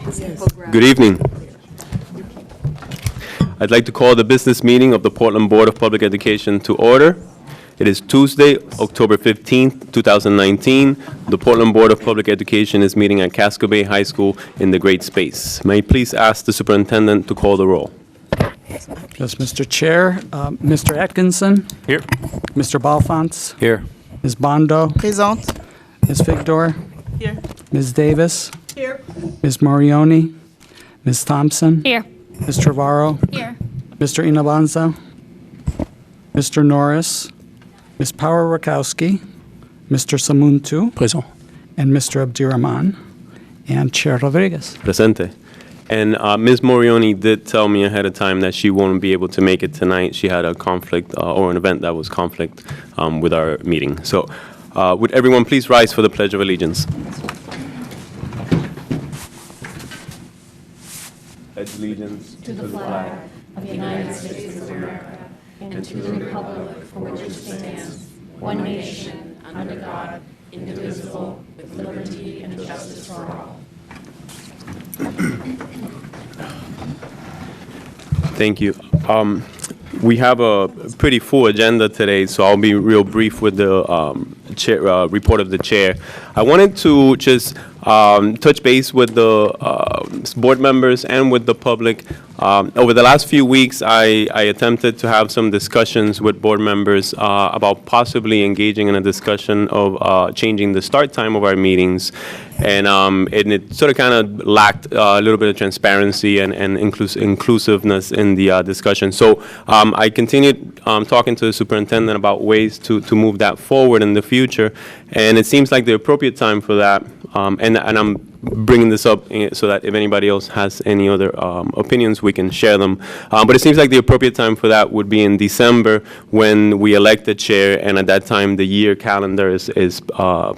Good evening. I'd like to call the business meeting of the Portland Board of Public Education to order. It is Tuesday, October 15th, 2019. The Portland Board of Public Education is meeting at Casco Bay High School in the Great Space. May I please ask the superintendent to call the roll? Yes, Mr. Chair. Mr. Atkinson? Here. Mr. Balfont? Here. Ms. Bondo? Présente. Ms. Figdor? Here. Ms. Davis? Here. Ms. Morioni? Ms. Thompson? Here. Ms. Trevorrow? Here. Mr. Inabanza? Mr. Norris? Ms. Power-Rakowski? Mr. Samuntu? Présent. And Mr. Abdirahman? And Chair Rodriguez? Presente. And Ms. Morioni did tell me ahead of time that she won't be able to make it tonight. She had a conflict or an event that was conflict with our meeting. So would everyone please rise for the Pledge of Allegiance? Pledge allegiance To the flag of the United States of America and to the republic for which it stands, one nation, under God, indivisible, with liberty and justice for all. Thank you. We have a pretty full agenda today, so I'll be real brief with the report of the chair. I wanted to just touch base with the board members and with the public. Over the last few weeks, I attempted to have some discussions with board members about possibly engaging in a discussion of changing the start time of our meetings. And it sort of kind of lacked a little bit of transparency and inclusiveness in the discussion. So I continued talking to the superintendent about ways to move that forward in the future. And it seems like the appropriate time for that, and I'm bringing this up so that if anybody else has any other opinions, we can share them. But it seems like the appropriate time for that would be in December when we elect the chair, and at that time the year calendar is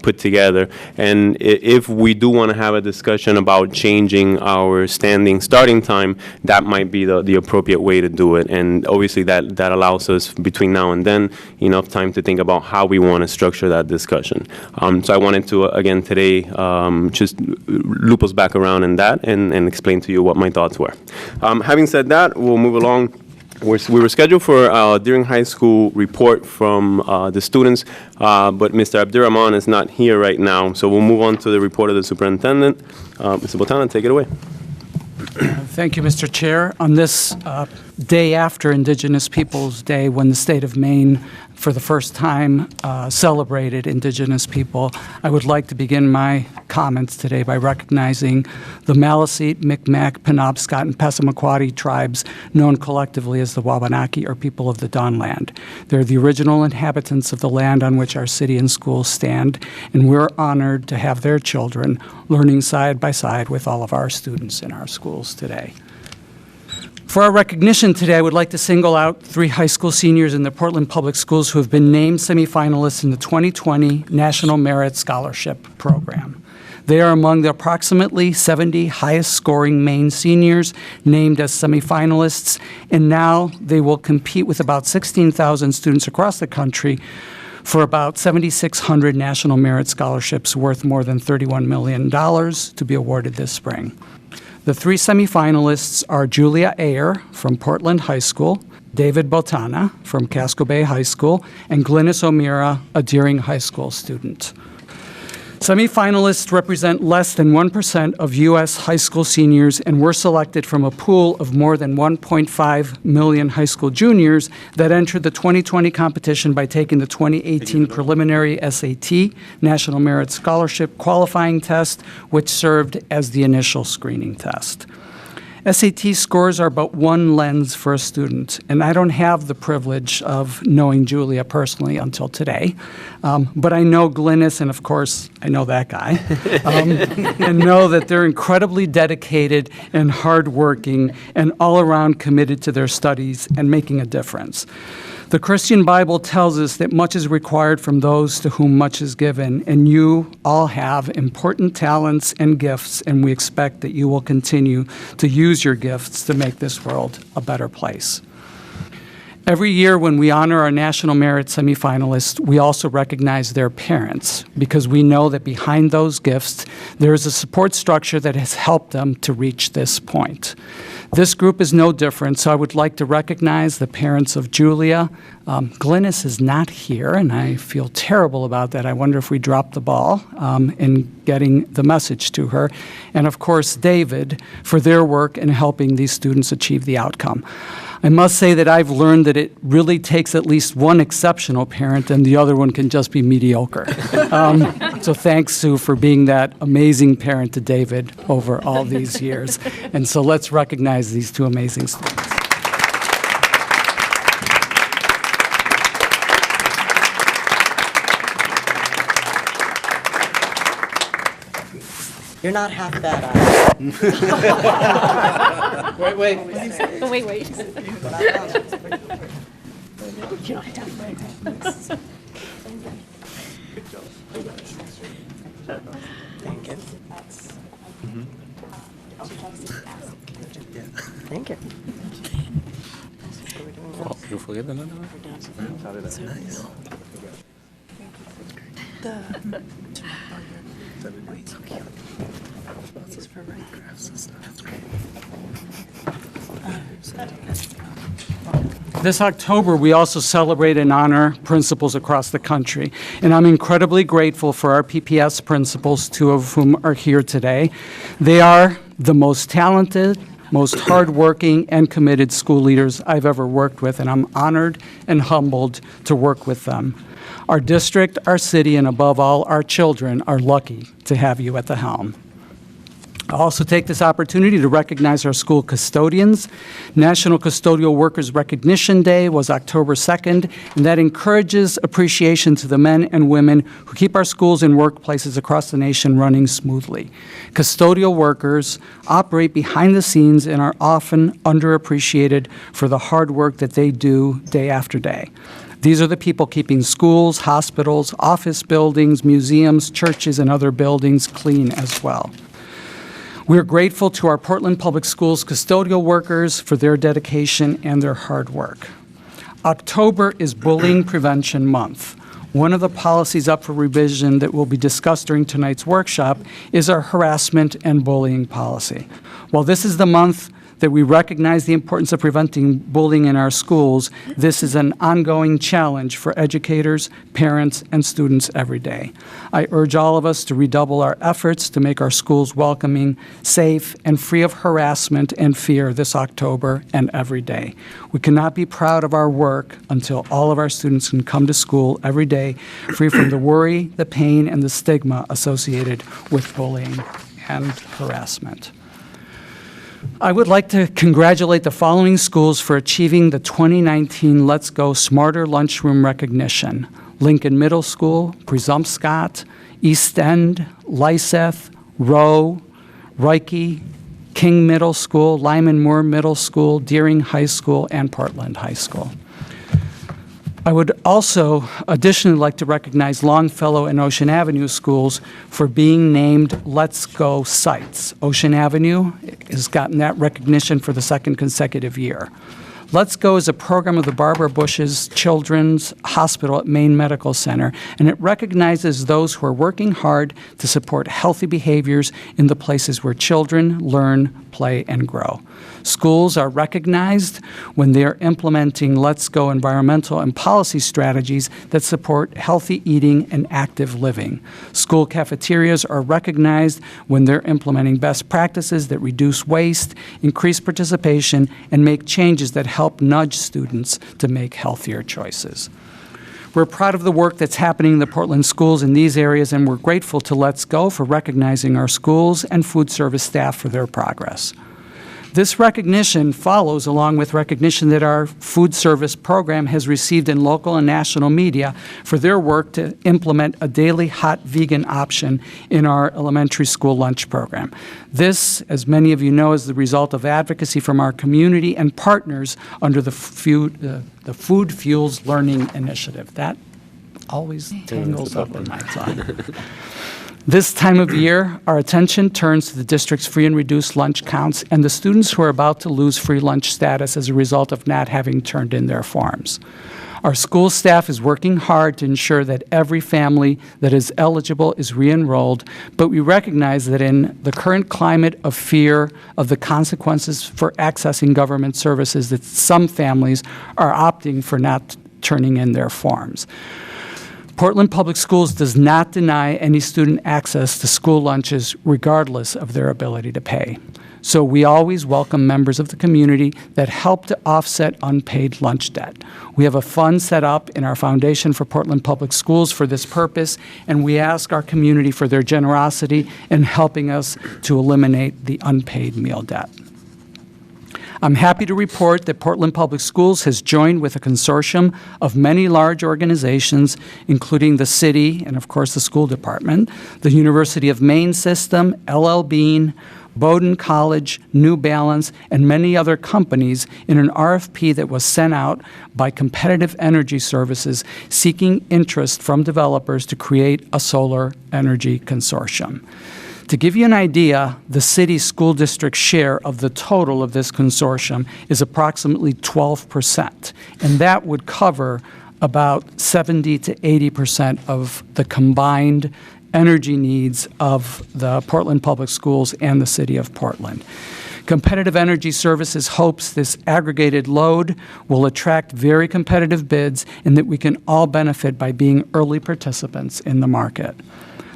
put together. And if we do want to have a discussion about changing our standing starting time, that might be the appropriate way to do it. And obviously that allows us between now and then enough time to think about how we want to structure that discussion. So I wanted to, again, today just loop us back around in that and explain to you what my thoughts were. Having said that, we'll move along. We were scheduled for during high school report from the students, but Mr. Abdirahman is not here right now, so we'll move on to the report of the superintendent. Mr. Botana, take it away. Thank you, Mr. Chair. On this day after Indigenous Peoples Day, when the state of Maine, for the first time, celebrated Indigenous people, I would like to begin my comments today by recognizing the Maliseet, Micmac, Penobscot, and Passamaquoddy tribes, known collectively as the Wabanaki, or people of the Dawnland. They're the original inhabitants of the land on which our city and schools stand, and we're honored to have their children learning side by side with all of our students in our schools today. For our recognition today, I would like to single out 3 high school seniors in the Portland Public Schools who have been named semifinalists in the 2020 National Merit Scholarship Program. They are among the approximately 70 highest-scoring Maine seniors named as semifinalists, and now they will compete with about 16,000 students across the country for about 7,600 National Merit Scholarships worth more than $31 million to be awarded this spring. The 3 semifinalists are Julia Ayer from Portland High School, David Botana from Casco Bay High School, and Glynis O'Meara, a Deering High School student. Semifinalists represent less than 1% of U.S. high school seniors and were selected from a pool of more than 1.5 million high school juniors that entered the 2020 competition by taking the 2018 preliminary SAT, National Merit Scholarship qualifying test, which served as the initial screening test. SAT scores are but one lens for a student, and I don't have the privilege of knowing Julia personally until today, but I know Glynis, and of course, I know that guy, and know that they're incredibly dedicated and hardworking and all around committed to their studies and making a difference. The Christian Bible tells us that much is required from those to whom much is given, and you all have important talents and gifts, and we expect that you will continue to use your gifts to make this world a better place. Every year when we honor our National Merit semifinalists, we also recognize their parents because we know that behind those gifts, there is a support structure that has helped them to reach this point. This group is no different, so I would like to recognize the parents of Julia. Glynis is not here, and I feel terrible about that. I wonder if we dropped the ball in getting the message to her. And of course, David, for their work in helping these students achieve the outcome. I must say that I've learned that it really takes at least one exceptional parent and the other one can just be mediocre. So thanks, Sue, for being that amazing parent to David over all these years. And so let's recognize these two amazing students. You're not half bad, Wait. Wait. Thank you. Thank you. You forget another one? This October, we also celebrate and honor principals across the country. And I'm incredibly grateful for our PPS principals, two of whom are here today. They are the most talented, most hardworking, and committed school leaders I've ever worked with, and I'm honored and humbled to work with them. Our district, our city, and above all, our children are lucky to have you at the helm. I'll also take this opportunity to recognize our school custodians. National Custodial Workers Recognition Day was October 2nd, and that encourages appreciation to the men and women who keep our schools and workplaces across the nation running smoothly. Custodial workers operate behind the scenes and are often underappreciated for the hard work that they do day after day. These are the people keeping schools, hospitals, office buildings, museums, churches, and other buildings clean as well. We're grateful to our Portland Public Schools custodial workers for their dedication and their hard work. October is Bullying Prevention Month. One of the policies up for revision that will be discussed during tonight's workshop is our harassment and bullying policy. While this is the month that we recognize the importance of preventing bullying in our schools, this is an ongoing challenge for educators, parents, and students every day. I urge all of us to redouble our efforts to make our schools welcoming, safe, and free of harassment and fear this October and every day. We cannot be proud of our work until all of our students can come to school every day free from the worry, the pain, and the stigma associated with bullying and harassment. I would like to congratulate the following schools for achieving the 2019 Let's Go Smarter Lunchroom recognition: Lincoln Middle School, Presumpscot, East End, Lyseth, Rowe, Reike, King Middle School, Lyman Moore Middle School, Deering High School, and Portland High School. I would also additionally like to recognize Longfellow and Ocean Avenue schools for being named Let's Go sites. Ocean Avenue has gotten that recognition for the second consecutive year. Let's Go is a program of the Barbara Bush's Children's Hospital at Maine Medical Center, and it recognizes those who are working hard to support healthy behaviors in the places where children learn, play, and grow. Schools are recognized when they are implementing Let's Go environmental and policy strategies that support healthy eating and active living. School cafeterias are recognized when they're implementing best practices that reduce waste, increase participation, and make changes that help nudge students to make healthier choices. We're proud of the work that's happening in the Portland schools in these areas, and we're grateful to Let's Go for recognizing our schools and food service staff for their progress. This recognition follows along with recognition that our food service program has received in local and national media for their work to implement a daily hot vegan option in our elementary school lunch program. This, as many of you know, is the result of advocacy from our community and partners under the Food Fuels Learning Initiative. That always tangles up in my tongue. This time of year, our attention turns to the district's free and reduced lunch counts and the students who are about to lose free lunch status as a result of not having turned in their forms. Our school staff is working hard to ensure that every family that is eligible is re-enrolled, but we recognize that in the current climate of fear of the consequences for accessing government services, that some families are opting for not turning in their forms. Portland Public Schools does not deny any student access to school lunches regardless of their ability to pay. So we always welcome members of the community that help to offset unpaid lunch debt. We have a fund set up in our Foundation for Portland Public Schools for this purpose, and we ask our community for their generosity in helping us to eliminate the unpaid meal debt. I'm happy to report that Portland Public Schools has joined with a consortium of many large organizations, including the city and, of course, the school department, the University of Maine system, LL Bean, Bowdoin College, New Balance, and many other companies in an RFP that was sent out by Competitive Energy Services seeking interest from developers to create a solar energy consortium. To give you an idea, the city's school district share of the total of this consortium is approximately 12%, and that would cover about 70 to 80% of the combined energy needs of the Portland Public Schools and the City of Portland. Competitive Energy Services hopes this aggregated load will attract very competitive bids and that we can all benefit by being early participants in the market.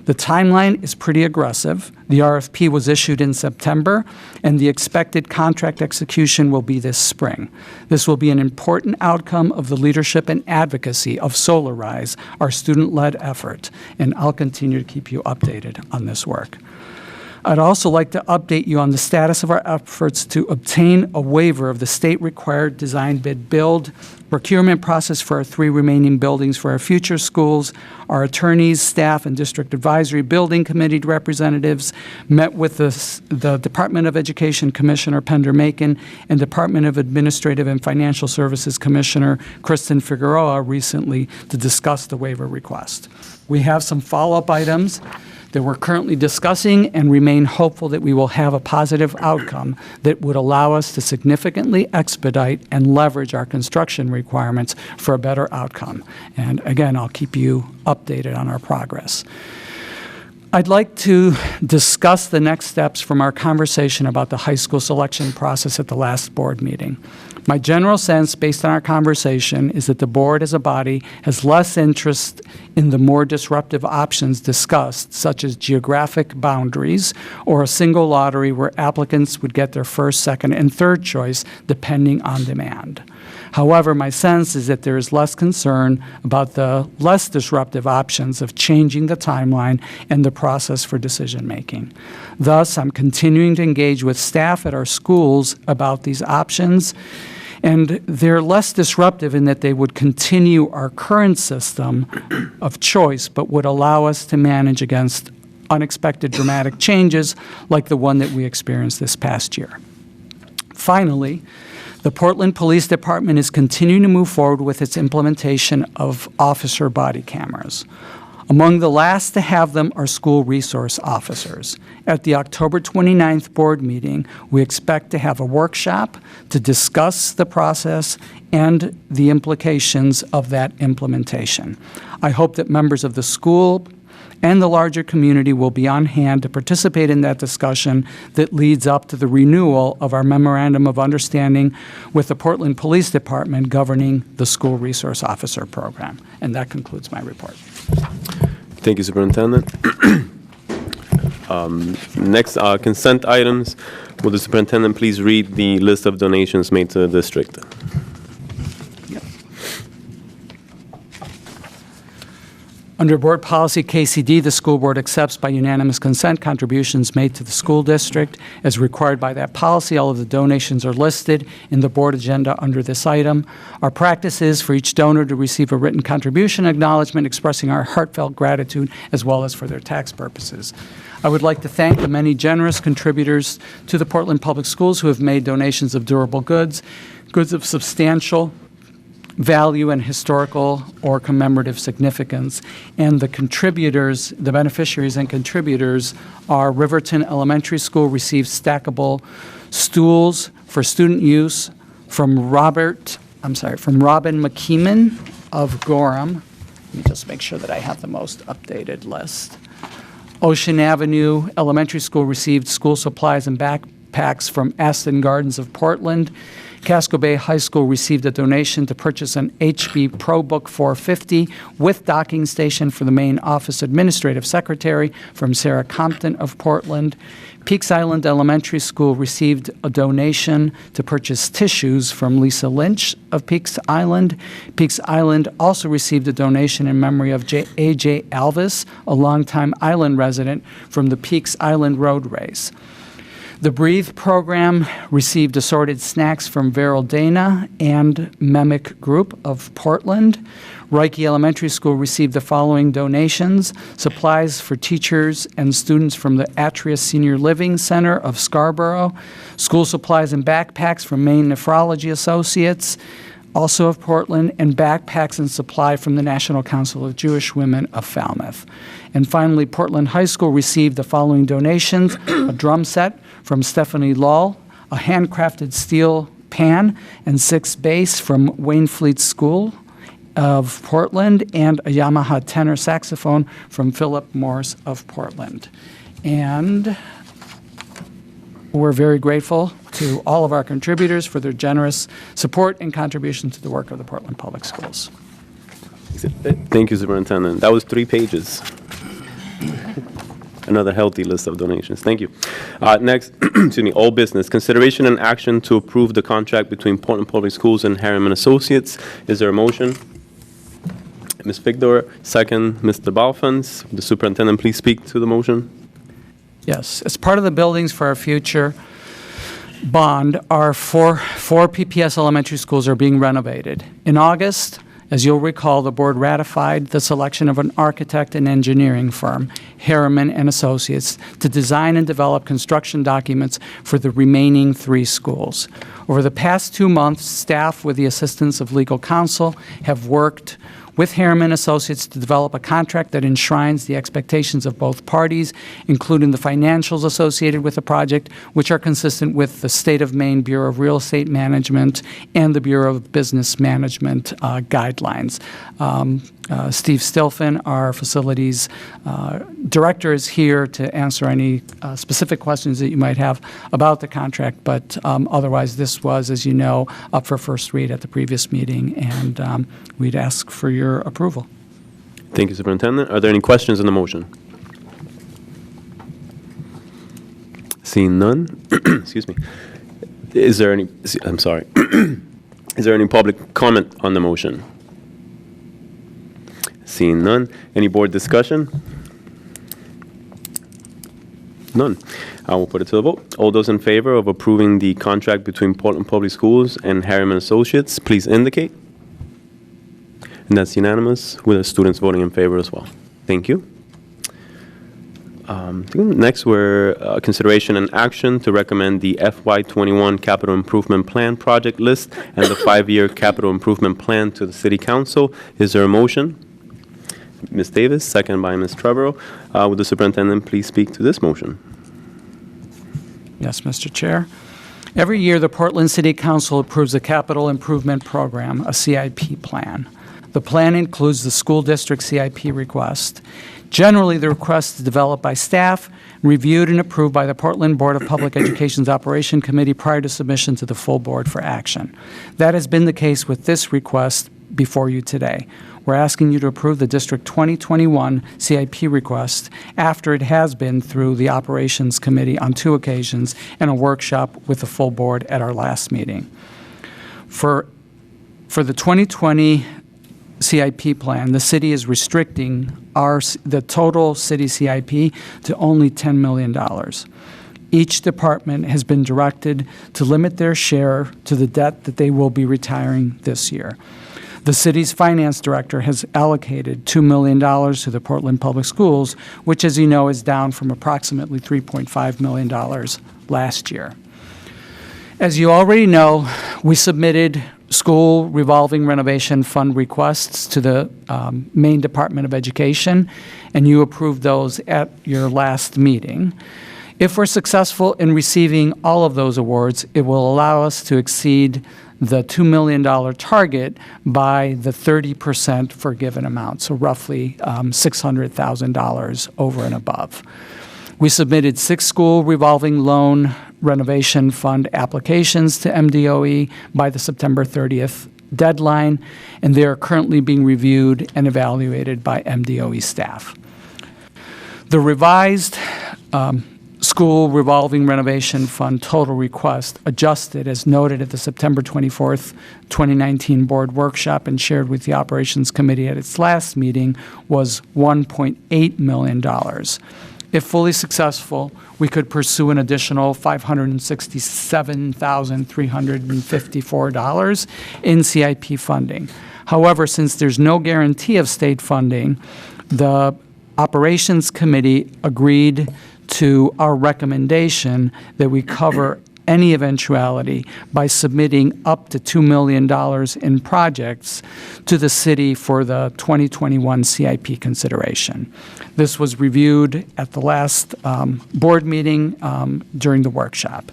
The timeline is pretty aggressive. The RFP was issued in September, and the expected contract execution will be this spring. This will be an important outcome of the leadership and advocacy of Solarize, our student-led effort, and I'll continue to keep you updated on this work. I'd also like to update you on the status of our efforts to obtain a waiver of the state-required design bid build procurement process for our 3 remaining buildings for our future schools. Our attorneys, staff, and district advisory building committee representatives met with the Department of Education Commissioner Pender Macon and Department of Administrative and Financial Services Commissioner Kristen Figueroa recently to discuss the waiver request. We have some follow-up items that we're currently discussing and remain hopeful that we will have a positive outcome that would allow us to significantly expedite and leverage our construction requirements for a better outcome. And again, I'll keep you updated on our progress. I'd like to discuss the next steps from our conversation about the high school selection process at the last board meeting. My general sense, based on our conversation, is that the board as a body has less interest in the more disruptive options discussed, such as geographic boundaries or a single lottery where applicants would get their first, second, and third choice depending on demand. However, my sense is that there is less concern about the less disruptive options of changing the timeline and the process for decision-making. Thus, I'm continuing to engage with staff at our schools about these options, and they're less disruptive in that they would continue our current system of choice, but would allow us to manage against unexpected dramatic changes like the one that we experienced this past year. Finally, the Portland Police Department is continuing to move forward with its implementation of officer body cameras. Among the last to have them are school resource officers. At the October 29th board meeting, we expect to have a workshop to discuss the process and the implications of that implementation. I hope that members of the school and the larger community will be on hand to participate in that discussion that leads up to the renewal of our Memorandum of Understanding with the Portland Police Department governing the School Resource Officer Program. And that concludes my report. Thank you, Superintendent. Next, consent items. Will the superintendent please read the list of donations made to the district? Under Board Policy KCD, the school board accepts by unanimous consent contributions made to the school district. As required by that policy, all of the donations are listed in the board agenda under this item. Our practice is for each donor to receive a written contribution acknowledgement expressing our heartfelt gratitude as well as for their tax purposes. I would like to thank the many generous contributors to the Portland Public Schools who have made donations of durable goods, goods of substantial value and historical or commemorative significance. And the contributors, the beneficiaries and contributors are Riverton Elementary School received stackable stools for student use from Robin McKeeman of Gorham. Let me just make sure that I have the most updated list. Ocean Avenue Elementary School received school supplies and backpacks from Aston Gardens of Portland. Casco Bay High School received a donation to purchase an HB ProBook 450 with docking station for the Maine Office Administrative Secretary from Sarah Compton of Portland. Peaks Island Elementary School received a donation to purchase tissues from Lisa Lynch of Peaks Island. Peaks Island also received a donation in memory of A.J. Alvis, a longtime island resident, from the Peaks Island Road Race. The Breathe program received assorted snacks from Veryl Dana and Memic Group of Portland. Reiki Elementary School received the following donations: supplies for teachers and students from the Atria Senior Living Center of Scarborough, school supplies and backpacks from Maine Nephrology Associates, also of Portland, and backpacks and supply from the National Council of Jewish Women of Falmouth. And finally, Portland High School received the following donations: a drum set from Stephanie Lull, a handcrafted steel pan and 6 bass from Waynfleet School of Portland, and a Yamaha tenor saxophone from Philip Morse of Portland. And we're very grateful to all of our contributors for their generous support and contribution to the work of the Portland Public Schools. Thank you, Superintendent. That was 3 pages. Another healthy list of donations. Thank you. Next, excuse me, old business. Consideration and action to approve the contract between Portland Public Schools and Herriman Associates. Is there a motion? Ms. Figdor, second, Mr. Balfans. The superintendent, please speak to the motion. Yes, as part of the Buildings for Our Future bond, our four PPS elementary schools are being renovated. In August, as you'll recall, the board ratified the selection of an architect and engineering firm, Herriman and Associates, to design and develop construction documents for the remaining 3 schools. Over the past 2 months, staff, with the assistance of legal counsel, have worked with Herriman Associates to develop a contract that enshrines the expectations of both parties, including the financials associated with the project, which are consistent with the State of Maine Bureau of Real Estate Management and the Bureau of Business Management guidelines. Steve Stilfen, our facilities director, is here to answer any specific questions that you might have about the contract, but otherwise this was, as you know, up for first read at the previous meeting, and we'd ask for your approval. Thank you, Superintendent. Are there any questions on the motion? Seeing none, excuse me. Is there any, I'm sorry. Is there any public comment on the motion? Seeing none. Any board discussion? None. I will put it to the vote. All those in favor of approving the contract between Portland Public Schools and Herriman Associates, please indicate. And that's unanimous, with the students voting in favor as well. Thank you. Next, we're consideration and action to recommend the FY21 Capital Improvement Plan project list and the 5-year Capital Improvement Plan to the City Council. Is there a motion? Ms. Davis, second by Ms. Trevorrow. Would the superintendent please speak to this motion? Yes, Mr. Chair. Every year, the Portland City Council approves a capital improvement program, a CIP plan. The plan includes the school district CIP request. Generally, the request is developed by staff, reviewed and approved by the Portland Board of Public Education's Operation Committee prior to submission to the full board for action. That has been the case with this request before you today. We're asking you to approve the District 2021 CIP request after it has been through the Operations Committee on 2 occasions and a workshop with the full board at our last meeting. For the 2020 CIP plan, the city is restricting the total city CIP to only $10 million. Each department has been directed to limit their share to the debt that they will be retiring this year. The city's finance director has allocated $2 million to the Portland Public Schools, which, as you know, is down from approximately $3.5 million last year. As you already know, we submitted school revolving renovation fund requests to the Maine Department of Education, and you approved those at your last meeting. If we're successful in receiving all of those awards, it will allow us to exceed the $2 million target by the 30% for a given amount, so roughly $600,000 over and above. We submitted 6 school revolving loan renovation fund applications to MDOE by the September 30th deadline, and they are currently being reviewed and evaluated by MDOE staff. The revised school revolving renovation fund total request, adjusted as noted at the September 24th, 2019 board workshop and shared with the Operations Committee at its last meeting, was $1.8 million. If fully successful, we could pursue an additional $567,354 in CIP funding. However, since there's no guarantee of state funding, the Operations Committee agreed to our recommendation that we cover any eventuality by submitting up to $2 million in projects to the city for the 2021 CIP consideration. This was reviewed at the last board meeting during the workshop.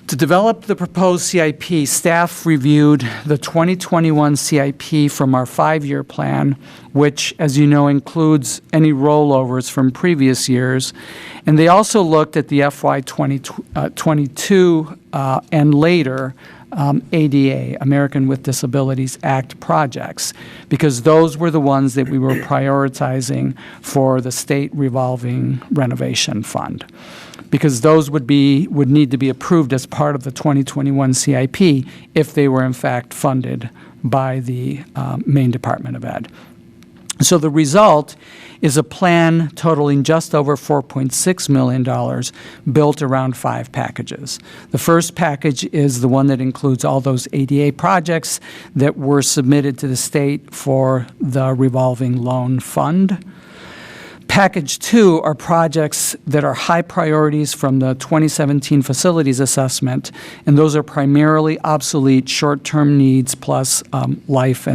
To develop the proposed CIP, staff reviewed the 2021 CIP from our 5-year plan, which, as you know, includes any rollovers from previous years. And they also looked at the FY 2022 and later ADA, American with Disabilities Act projects, because those were the ones that we were prioritizing for the state revolving renovation fund, because those would need to be approved as part of the 2021 CIP if they were in fact funded by the Maine Department of Ed. So the result is a plan totaling just over $4.6 million built around 5 packages. The first package is the one that includes all those ADA projects that were submitted to the state for the revolving loan fund. Package 2 are projects that are high priorities from the 2017 facilities assessment, and those are primarily obsolete short-term needs plus life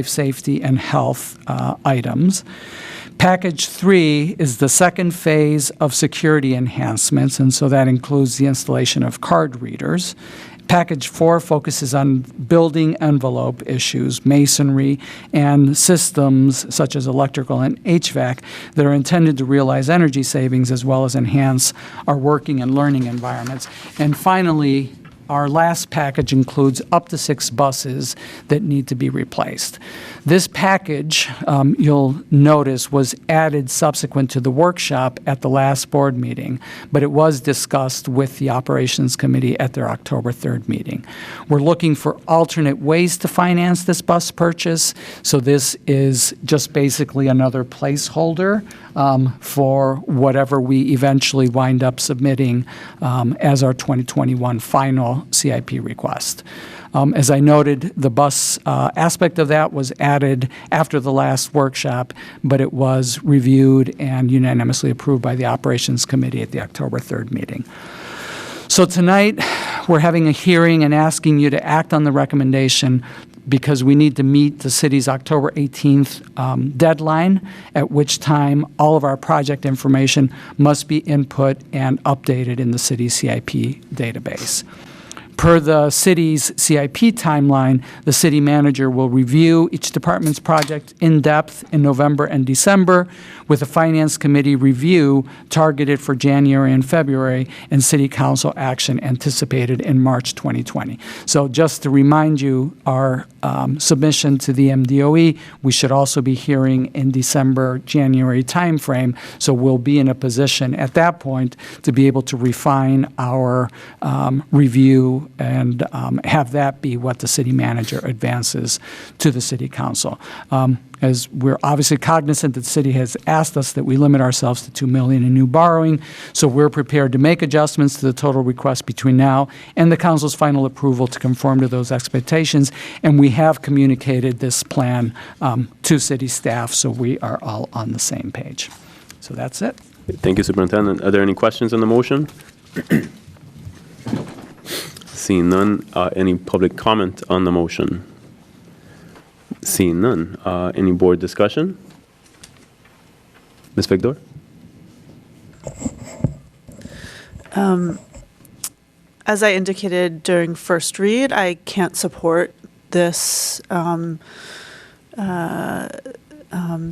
safety and health items. Package 3 is the second phase of security enhancements, and so that includes the installation of card readers. Package 4 focuses on building envelope issues, masonry, and systems such as electrical and HVAC that are intended to realize energy savings as well as enhance our working and learning environments. And finally, our last package includes up to 6 buses that need to be replaced. This package, you'll notice, was added subsequent to the workshop at the last board meeting, but it was discussed with the Operations Committee at their October 3rd meeting. We're looking for alternate ways to finance this bus purchase, so this is just basically another placeholder for whatever we eventually wind up submitting as our 2021 final CIP request. As I noted, the bus aspect of that was added after the last workshop, but it was reviewed and unanimously approved by the Operations Committee at the October 3rd meeting. So tonight, we're having a hearing and asking you to act on the recommendation because we need to meet the city's October 18th deadline, at which time all of our project information must be input and updated in the city's CIP database. Per the city's CIP timeline, the city manager will review each department's project in depth in November and December, with a finance committee review targeted for January and February, and city council action anticipated in March 2020. So just to remind you, our submission to the MDOE, we should also be hearing in December, January timeframe, so we'll be in a position at that point to be able to refine our review and have that be what the city manager advances to the city council. As we're obviously cognizant that the city has asked us that we limit ourselves to $2 million in new borrowing, so we're prepared to make adjustments to the total request between now and the council's final approval to conform to those expectations, and we have communicated this plan to city staff, so we are all on the same page. So that's it. Thank you, Superintendent. Are there any questions on the motion? Seeing none, any public comment on the motion? Seeing none, any board discussion? Ms. Victor? As I indicated during first read, I can't support this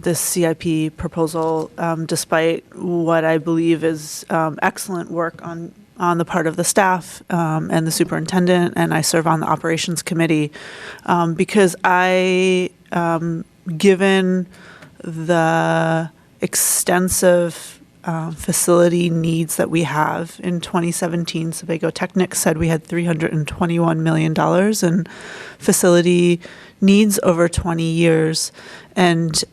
this CIP proposal, despite what I believe is excellent work on the part of the staff and the superintendent, and I serve on the operations committee, because given the extensive facility needs that we have. In 2017, Sebago Technic said we had $321 million in facility needs over 20 years. And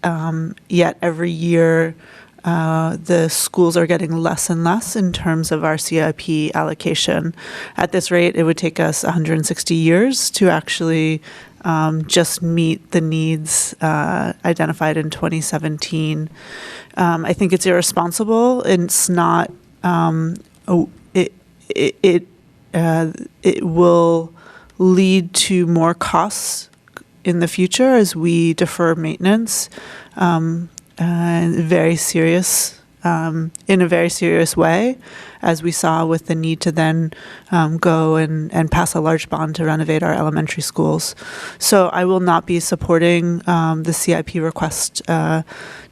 yet every year, the schools are getting less and less in terms of our CIP allocation. At this rate, it would take us 160 years to actually just meet the needs identified in 2017. I think it's irresponsible. It's not. It will lead to more costs in the future as we defer maintenance. Very serious. In a very serious way, as we saw with the need to then go and pass a large bond to renovate our elementary schools. So I will not be supporting the CIP request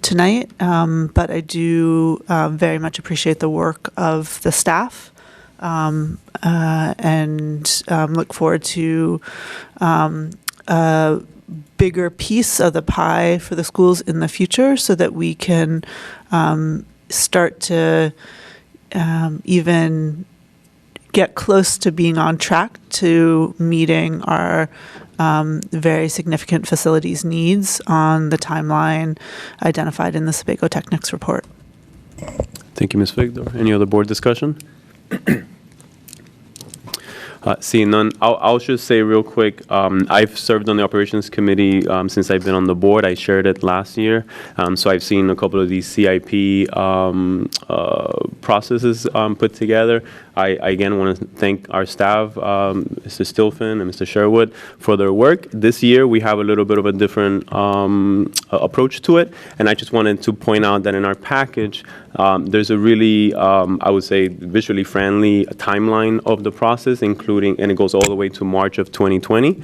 tonight, but I do very much appreciate the work of the staff and look forward to a bigger piece of the pie for the schools in the future so that we can start to even get close to being on track to meeting our very significant facilities needs on the timeline identified in the Sebago Technic's report. Thank you, Ms. Victor. Any other board discussion? Seeing none, I'll just say real quick, I've served on the operations committee since I've been on the board. I shared it last year. So I've seen a couple of these CIP processes put together. I again want to thank our staff, Mr. Stilfen and Mr. Sherwood, for their work. This year we have a little bit of a different approach to it, and I just wanted to point out that in our package there's a really, I would say, visually friendly timeline of the process, including, and it goes all the way to March of 2020.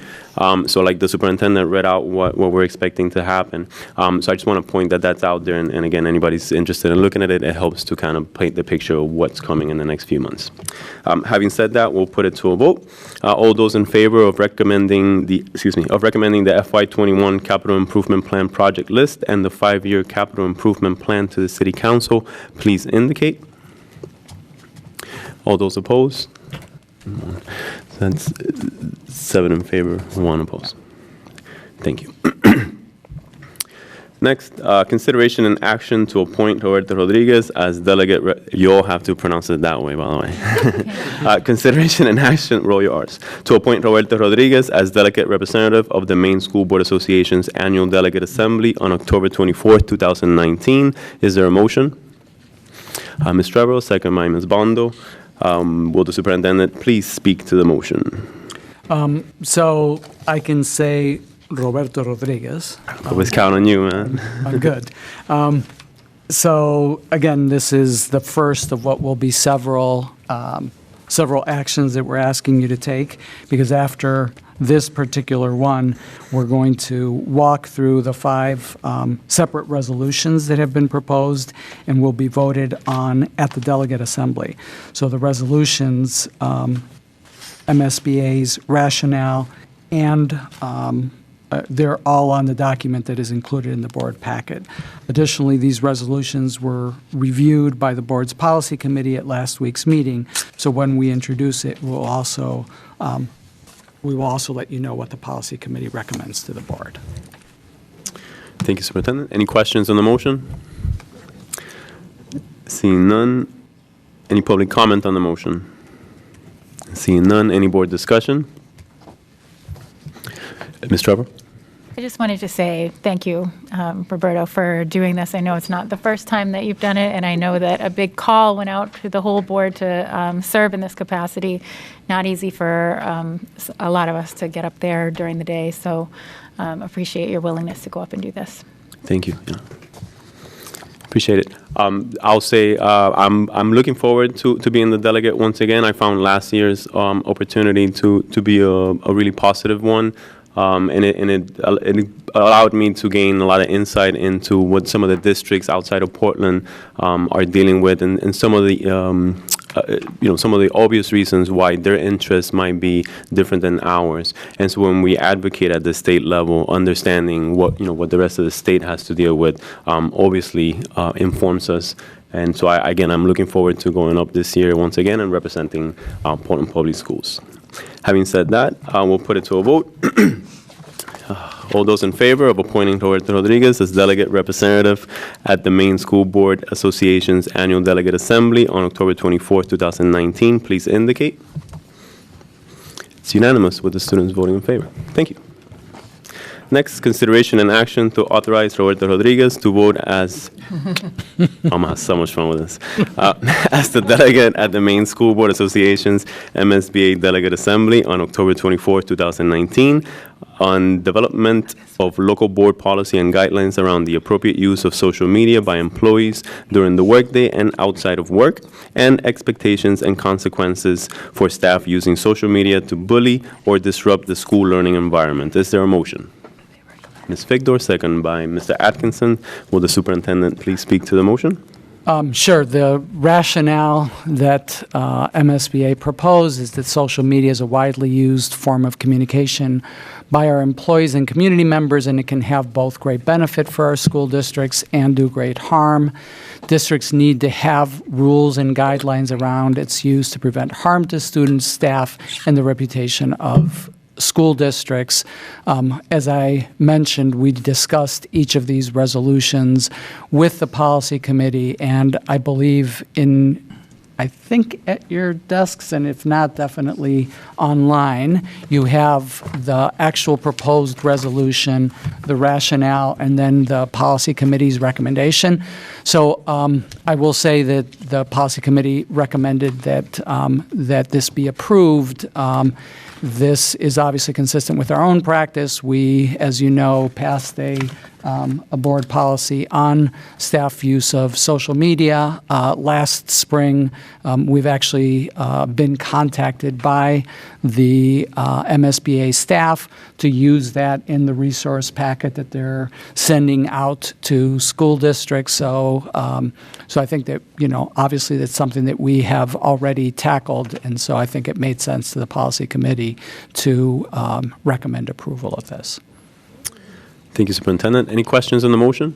So like the superintendent read out what we're expecting to happen. So I just want to point that that's out there, and again, anybody's interested in looking at it, it helps to kind of paint the picture of what's coming in the next few months. Having said that, we'll put it to a vote. All those in favor of recommending the FY21 Capital Improvement Plan project list and the 5-year capital improvement plan to the City Council, please indicate. All those opposed? That's 7 in favor, 1 opposed. Thank you. Next, consideration and action to appoint Roberto Rodriguez as delegate. You all have to pronounce it that way, by the way. Consideration and action, roll your R's, to appoint Roberto Rodriguez as delegate representative of the Maine School Board Association's annual delegate assembly on October 24th, 2019. Is there a motion? Ms. Trevor, second by Ms. Bondo. Will the superintendent please speak to the motion? So I can say Roberto Rodriguez. I always count on you, man. I'm good. So again, this is the first of what will be several actions that we're asking you to take, because after this particular one, we're going to walk through the 5 separate resolutions that have been proposed and will be voted on at the delegate assembly. So the resolutions, MSBA's rationale, and they're all on the document that is included in the board packet. Additionally, these resolutions were reviewed by the board's policy committee at last week's meeting. So when we introduce it, we will also let you know what the policy committee recommends to the board. Thank you, Superintendent. Any questions on the motion? Seeing none. Any public comment on the motion? Seeing none. Any board discussion? Ms. Trevor? I just wanted to say thank you, Roberto, for doing this. I know it's not the first time that you've done it, and I know that a big call went out to the whole board to serve in this capacity. Not easy for a lot of us to get up there during the day, so appreciate your willingness to go up and do this. Thank you. Yeah. Appreciate it. I'll say I'm looking forward to being the delegate once again. I found last year's opportunity to be a really positive one. And it allowed me to gain a lot of insight into what some of the districts outside of Portland are dealing with, and some of the some of the obvious reasons why their interests might be different than ours. And so when we advocate at the state level, understanding what the rest of the state has to deal with, obviously informs us. And so I'm looking forward to going up this year once again and representing Portland Public Schools. Having said that, we'll put it to a vote. All those in favor of appointing Roberto Rodriguez as delegate representative at the Maine School Board Association's Annual Delegate Assembly on October 24th, 2019, please indicate. It's unanimous with the students voting in favor. Thank you. Next, consideration and action to authorize Roberto Rodriguez to vote as, I'm gonna have so much fun with this, as the delegate at the Maine School Board Association's MSBA Delegate Assembly on October 24, 2019, on development of local board policy and guidelines around the appropriate use of social media by employees during the workday and outside of work, and expectations and consequences for staff using social media to bully or disrupt the school learning environment. Is there a motion? Ms. Figdor, second by Mr. Atkinson. Will the superintendent please speak to the motion? Sure. The rationale that MSBA proposed is that social media is a widely used form of communication by our employees and community members, and it can have both great benefit for our school districts and do great harm. Districts need to have rules and guidelines around its use to prevent harm to students, staff, and the reputation of school districts. As I mentioned, we discussed each of these resolutions with the policy committee, and I believe I think at your desks, and if not, definitely online, you have the actual proposed resolution, the rationale, and then the policy committee's recommendation. So I will say that the policy committee recommended that this be approved. This is obviously consistent with our own practice. We, as you know, passed a board policy on staff use of social media last spring. We've actually been contacted by the MSBA staff to use that in the resource packet that they're sending out to school districts. So I think that, obviously that's something that we have already tackled, and so I think it made sense to the policy committee to recommend approval of this. Thank you, Superintendent. Any questions on the motion?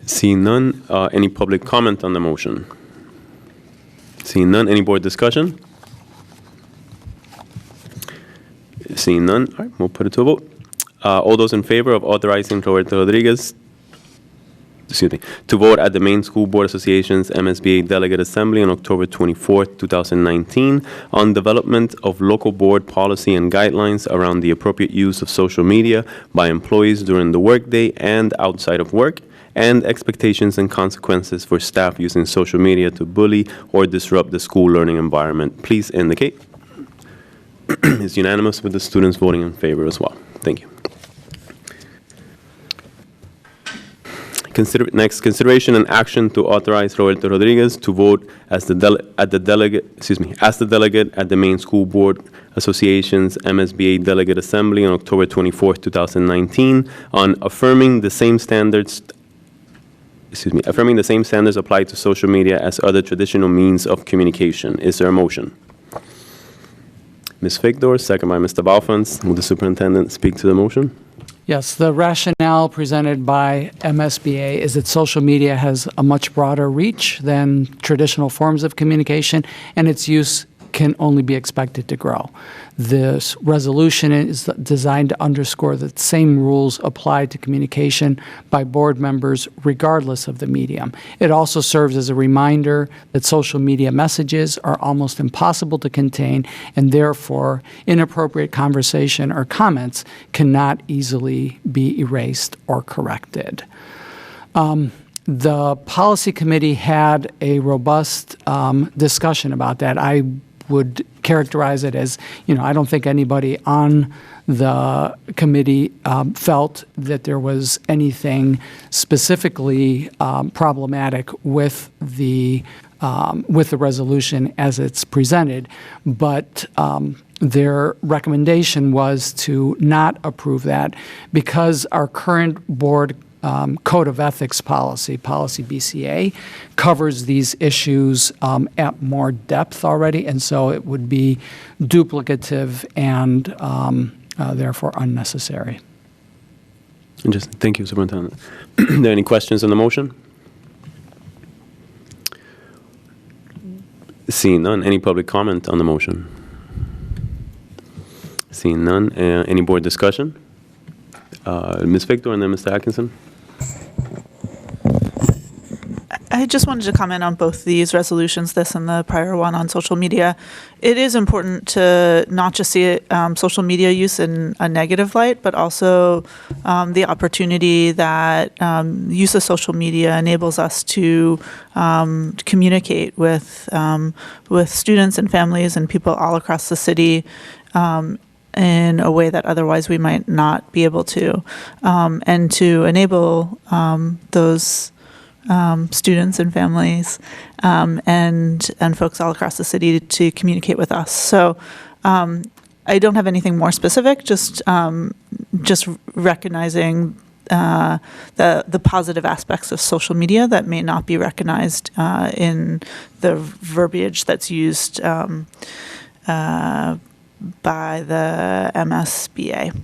Seeing none, any public comment on the motion? Seeing none, any board discussion? Seeing none, all right, we'll put it to a vote. All those in favor of authorizing Roberto Rodriguez to vote at the Maine School Board Association's MSBA Delegate Assembly on October 24th, 2019, on development of local board policy and guidelines around the appropriate use of social media by employees during the workday and outside of work, and expectations and consequences for staff using social media to bully or disrupt the school learning environment, please indicate. It's unanimous with the students voting in favor as well. Thank you. Next, consideration and action to authorize Roberto Rodriguez to vote as the delegate at the Maine School Board Association's MSBA Delegate Assembly on October 24th, 2019, on affirming the same standards applied to social media as other traditional means of communication. Is there a motion? Ms. Figdor, second by Mr. Balfans. Will the superintendent speak to the motion? Yes, the rationale presented by MSBA is that social media has a much broader reach than traditional forms of communication, and its use can only be expected to grow. This resolution is designed to underscore that the same rules apply to communication by board members regardless of the medium. It also serves as a reminder that social media messages are almost impossible to contain, and therefore inappropriate conversation or comments cannot easily be erased or corrected. The policy committee had a robust discussion about that. I would characterize it as, I don't think anybody on the committee felt that there was anything specifically problematic with the resolution as it's presented, but their recommendation was to not approve that because our current board Code of Ethics policy BCA, covers these issues at more depth already, and so it would be duplicative and therefore unnecessary. Interesting. Thank you, Superintendent. Are there any questions on the motion? Seeing none, any public comment on the motion? Seeing none, any board discussion? Ms. Victor and then Mr. Atkinson. I just wanted to comment on both these resolutions, this and the prior one on social media. It is important to not just see social media use in a negative light, but also the opportunity that use of social media enables us to communicate with students and families and people all across the city in a way that otherwise we might not be able to, and to enable those students and families and folks all across the city to communicate with us. So I don't have anything more specific, just recognizing the positive aspects of social media that may not be recognized in the verbiage that's used by the MSBA.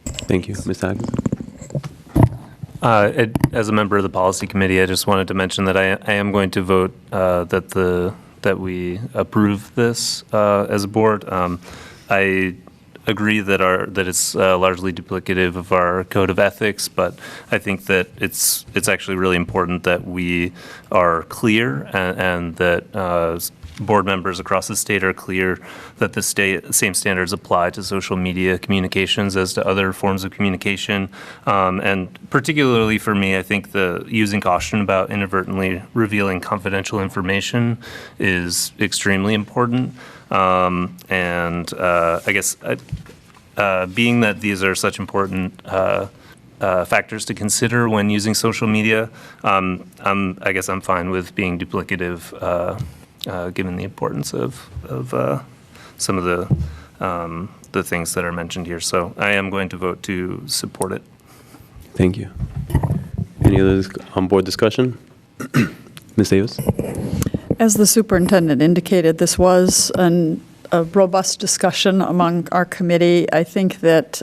Thank you. Mr. Atkinson. As a member of the policy committee, I just wanted to mention that I am going to vote that we approve this as a board. I agree that it's largely duplicative of our code of ethics, but I think that it's actually really important that we are clear and that board members across the state are clear that the same standards apply to social media communications as to other forms of communication. And particularly for me, I think the using caution about inadvertently revealing confidential information is extremely important. And I guess being that these are such important factors to consider when using social media, I guess I'm fine with being duplicative, given the importance of some of the things that are mentioned here. So I am going to vote to support it. Thank you. Any other on-board discussion? Ms. Davis? As the superintendent indicated, this was a robust discussion among our committee. I think that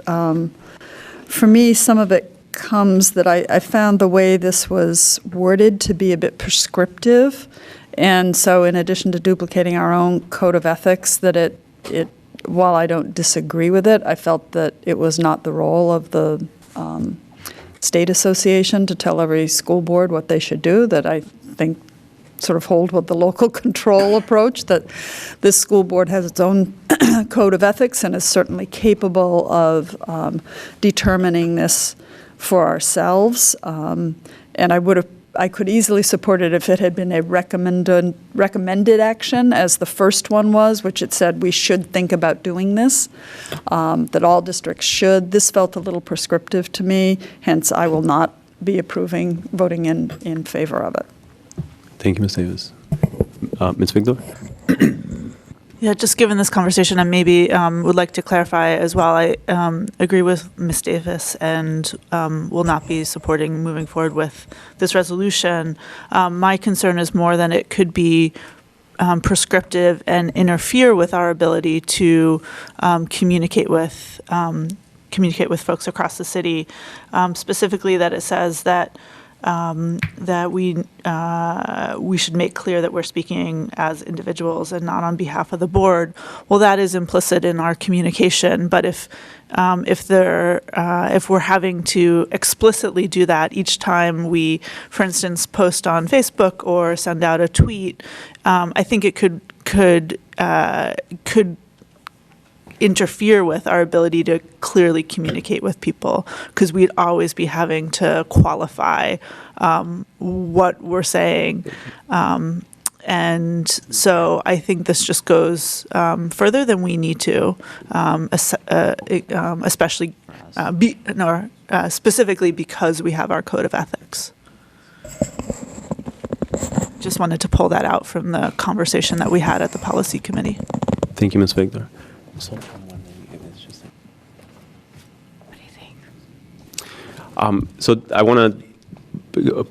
for me, some of it comes that I found the way this was worded to be a bit prescriptive. And so in addition to duplicating our own code of ethics, that it while I don't disagree with it, I felt that it was not the role of the state association to tell every school board what they should do, that I think sort of hold with the local control approach, that this school board has its own code of ethics and is certainly capable of determining this for ourselves. And I could easily support it if it had been a recommended action, as the first one was, which it said we should think about doing this, that all districts should. This felt a little prescriptive to me, hence I will not be voting in favor of it. Thank you, Ms. Davis. Ms. Victor? Yeah, just given this conversation, I maybe would like to clarify as well. I agree with Ms. Davis and will not be supporting moving forward with this resolution. My concern is more that it could be prescriptive and interfere with our ability to communicate with folks across the city. Specifically, that it says that that we should make clear that we're speaking as individuals and not on behalf of the board. Well, that is implicit in our communication. But if we're having to explicitly do that each time we, for instance, post on Facebook or send out a tweet, I think it could interfere with our ability to clearly communicate with people, because we'd always be having to qualify what we're saying. And so I think this just goes further than we need to, especially specifically because we have our code of ethics. Just wanted to pull that out from the conversation that we had at the policy committee. Thank you, Ms. Victor. What do you think? So I want to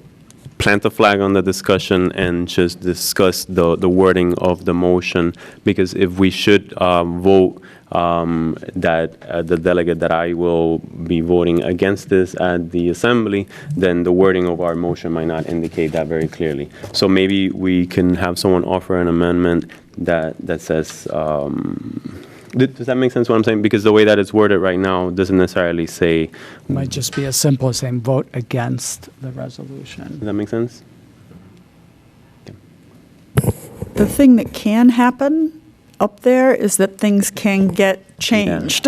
plant a flag on the discussion and just discuss the wording of the motion, because if we should vote that the delegate that I will be voting against this at the assembly, then the wording of our motion might not indicate that very clearly. So maybe we can have someone offer an amendment that says, does that make sense what I'm saying? Because the way that it's worded right now doesn't necessarily say. It might just be as simple as saying vote against the resolution. Does that make sense? The thing that can happen up there is that things can get changed.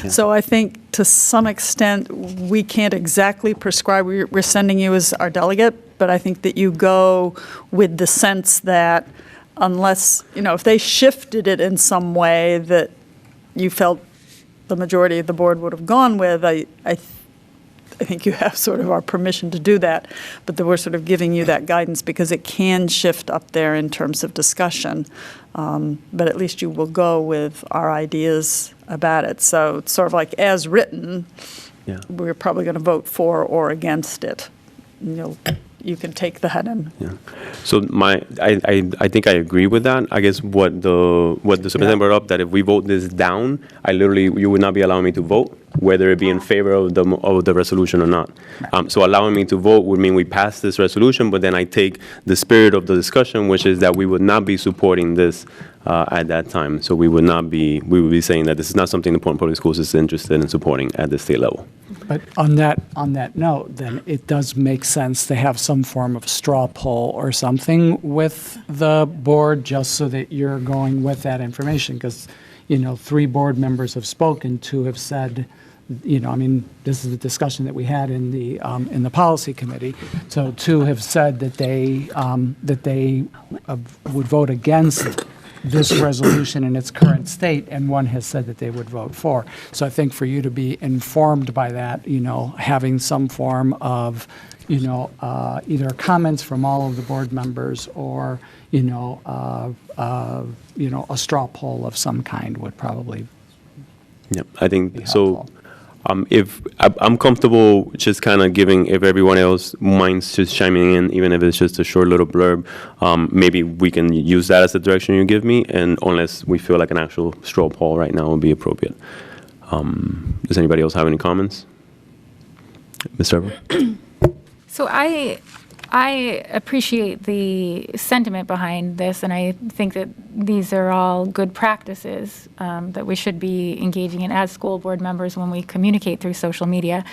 So I think to some extent, we can't exactly prescribe, we're sending you as our delegate, but I think that you go with the sense that unless, if they shifted it in some way that you felt the majority of the board would have gone with, I think you have sort of our permission to do that, but that we're sort of giving you that guidance because it can shift up there in terms of discussion. But at least you will go with our ideas about it. So it's sort of like as written, we're probably going to vote for or against it. You can take that and. Yeah. So I think I agree with that. I guess what the superintendent brought up, that if we vote this down, you would not be allowing me to vote, whether it be in favor of the resolution or not. So allowing me to vote would mean we pass this resolution, but then I take the spirit of the discussion, which is that we would not be supporting this at that time. So we would be saying that this is not something the Portland Public Schools is interested in supporting at the state level. But on that note, then it does make sense to have some form of straw poll or something with the board, just so that you're going with that information. Because, 3 board members have spoken, 2 have said, this is the discussion that we had in the policy committee. So 2 have said that they would vote against this resolution in its current state, and 1 has said that they would vote for. So I think for you to be informed by that, having some form of, either comments from all of the board members or, a straw poll of some kind would probably. Yeah, I think be so. helpful. If I'm comfortable just kind of giving, if everyone else minds just chiming in, even if it's just a short little blurb, maybe we can use that as the direction you give me, and unless we feel like an actual straw poll right now would be appropriate. Does anybody else have any comments? Ms. Trevor? So I appreciate the sentiment behind this, and I think that these are all good practices that we should be engaging in as school board members when we communicate through social media.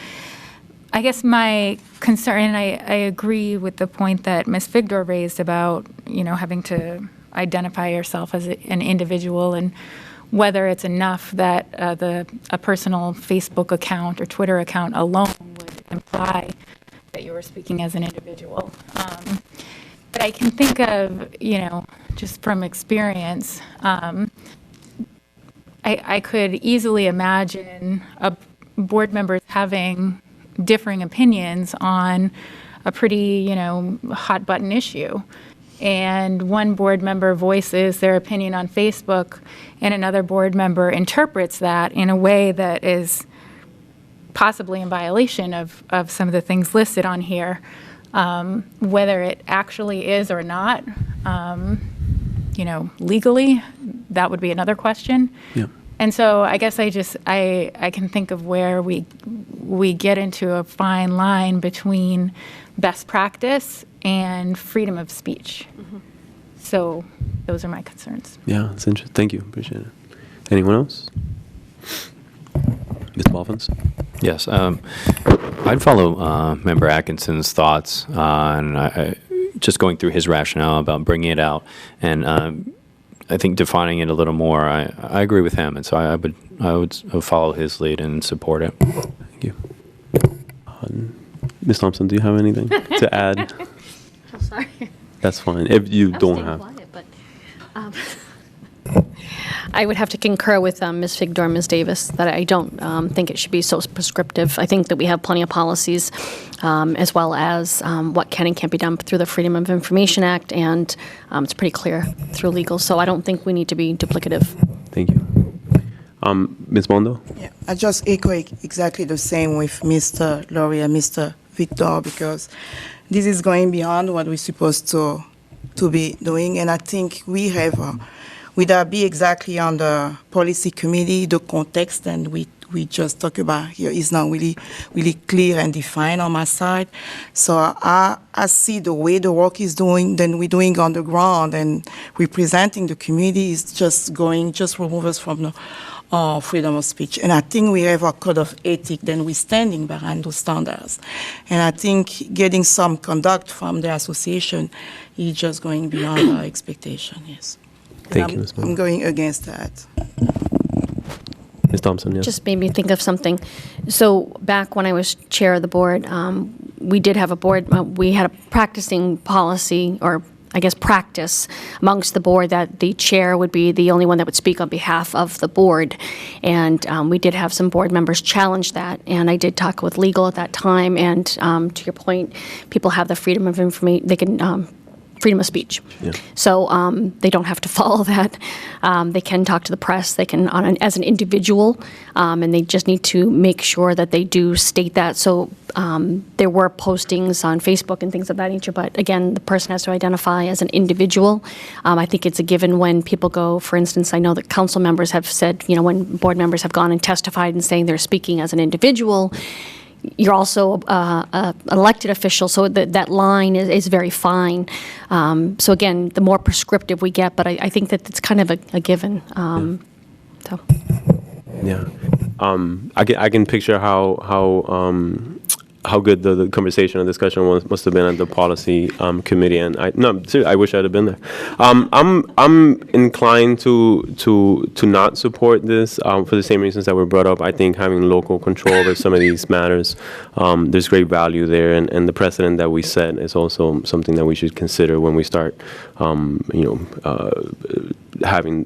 I guess my concern, and I agree with the point that Ms. Figdor raised about, having to identify yourself as an individual, and whether it's enough that a personal Facebook account or Twitter account alone would imply that you were speaking as an individual. But I can think of, just from experience, I could easily imagine board members having differing opinions on a pretty, hot button issue. And one board member voices their opinion on Facebook, and another board member interprets that in a way that is possibly in violation of some of the things listed on here. Whether it actually is or not, legally, that would be another question. Yeah. And so I guess I can think of where we get into a fine line between best practice and freedom of speech. So those are my concerns. Yeah, it's interesting. Thank you. Appreciate it. Anyone else? Ms. Balfins? Yes, I'd follow Member Atkinson's thoughts on just going through his rationale about bringing it out, and I think defining it a little more. I agree with him, and so I would follow his lead and support it. Thank you. Ms. Thompson, do you have anything to add? I'm sorry. That's fine. If you I'm don't staying have. quiet, but I would have to concur with Ms. Figdor and Ms. Davis that I don't think it should be so prescriptive. I think that we have plenty of policies, as well as what can and can't be done through the Freedom of Information Act, and it's pretty clear through legal. So I don't think we need to be duplicative. Thank you. Ms. Bondo? Yeah, I just echo exactly the same with Mr. Laurie and Mr. Victor, because this is going beyond what we're supposed to be doing, and I think we have, would that be exactly on the policy committee, the context, and we just talk about here is not really clear and defined on my side. So I see the way the work is doing, then we're doing on the ground, and representing the community is just remove us from the freedom of speech. And I think we have a code of ethics, then we're standing behind those standards. And I think getting some conduct from the association is just going beyond our expectation, yes. Thank you, Ms. Bondo. I'm going against that. Ms. Thompson, yes. Just made me think of something. So back when I was chair of the board, we did have a board, we had a practicing policy, or I guess practice amongst the board, that the chair would be the only one that would speak on behalf of the board. And we did have some board members challenge that. And I did talk with legal at that time. And to your point, people have the freedom of information. They can freedom of speech. Yeah. So they don't have to follow that. They can talk to the press. They can, as an individual, and they just need to make sure that they do state that. So there were postings on Facebook and things of that nature, but again, the person has to identify as an individual. I think it's a given when people go, for instance, I know that council members have said, when board members have gone and testified and saying they're speaking as an individual, you're also an elected official, so that line is very fine. So again, the more prescriptive we get, but I think that it's kind of a given. So. Yeah. I can picture how good the conversation and discussion must have been at the policy committee, and I wish I'd have been there. I'm inclined to not support this for the same reasons that were brought up. I think having local control over some of these matters, there's great value there, and the precedent that we set is also something that we should consider when we start, having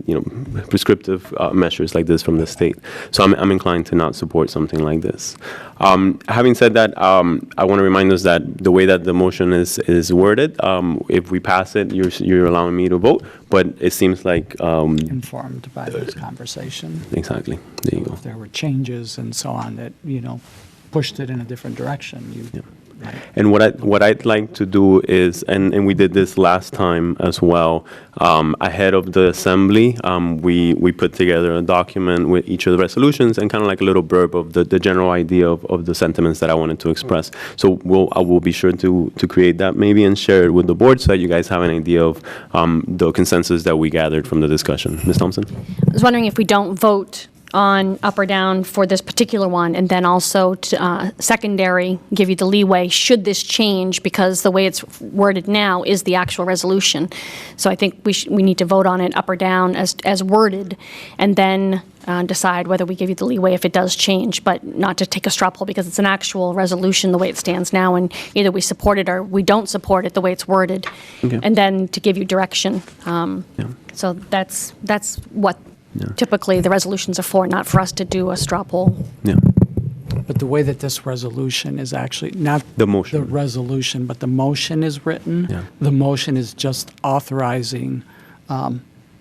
prescriptive measures like this from the state. So I'm inclined to not support something like this. Having said that, I want to remind us that the way that the motion is worded, if we pass it, you're allowing me to vote, but it seems like Informed by this conversation. exactly. There you go. If there were changes and so on that, pushed it in a different direction, right. And what I'd like to do is, and we did this last time as well, ahead of the assembly, we put together a document with each of the resolutions and kind of like a little blurb of the general idea of the sentiments that I wanted to express. So I will be sure to create that maybe and share it with the board so that you guys have an idea of the consensus that we gathered from the discussion. Ms. Thompson? I was wondering if we don't vote on up or down for this particular one, and then also secondary, give you the leeway should this change, because the way it's worded now is the actual resolution. So I think we need to vote on it up or down as worded, and then decide whether we give you the leeway if it does change, but not to take a straw poll, because it's an actual resolution the way it stands now, and either we support it or we don't support it the way it's worded, Okay. and then to give you direction. So that's what typically the resolutions are for, not for us to do a straw poll. Yeah. But the way that this resolution is actually, not The motion. the resolution, but the motion is written, Yeah. the motion is just authorizing.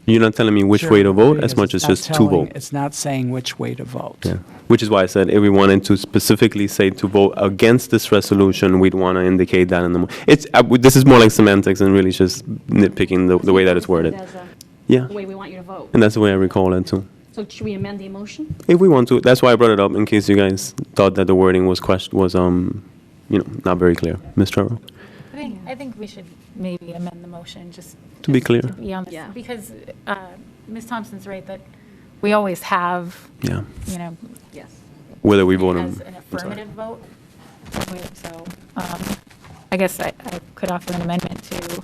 You're not telling me which way to vote as because much as it's not just to telling- vote. It's not saying which way to vote. Yeah. Which is why I said if we wanted to specifically say to vote against this resolution, we'd want to indicate that in the. This is more like semantics and really just nitpicking the way that it's worded. Yeah. The way we want you to vote. And that's the way I recall it too. So should we amend the motion? If we want to, that's why I brought it up in case you guys thought that the wording was not very clear. Ms. Trevor? I think we should maybe amend the motion, just. To be just clear. to be on this, because Ms. Thompson's right that we always have, Yeah. Yes. Whether we vote as on. an affirmative vote. So I guess I could offer an amendment to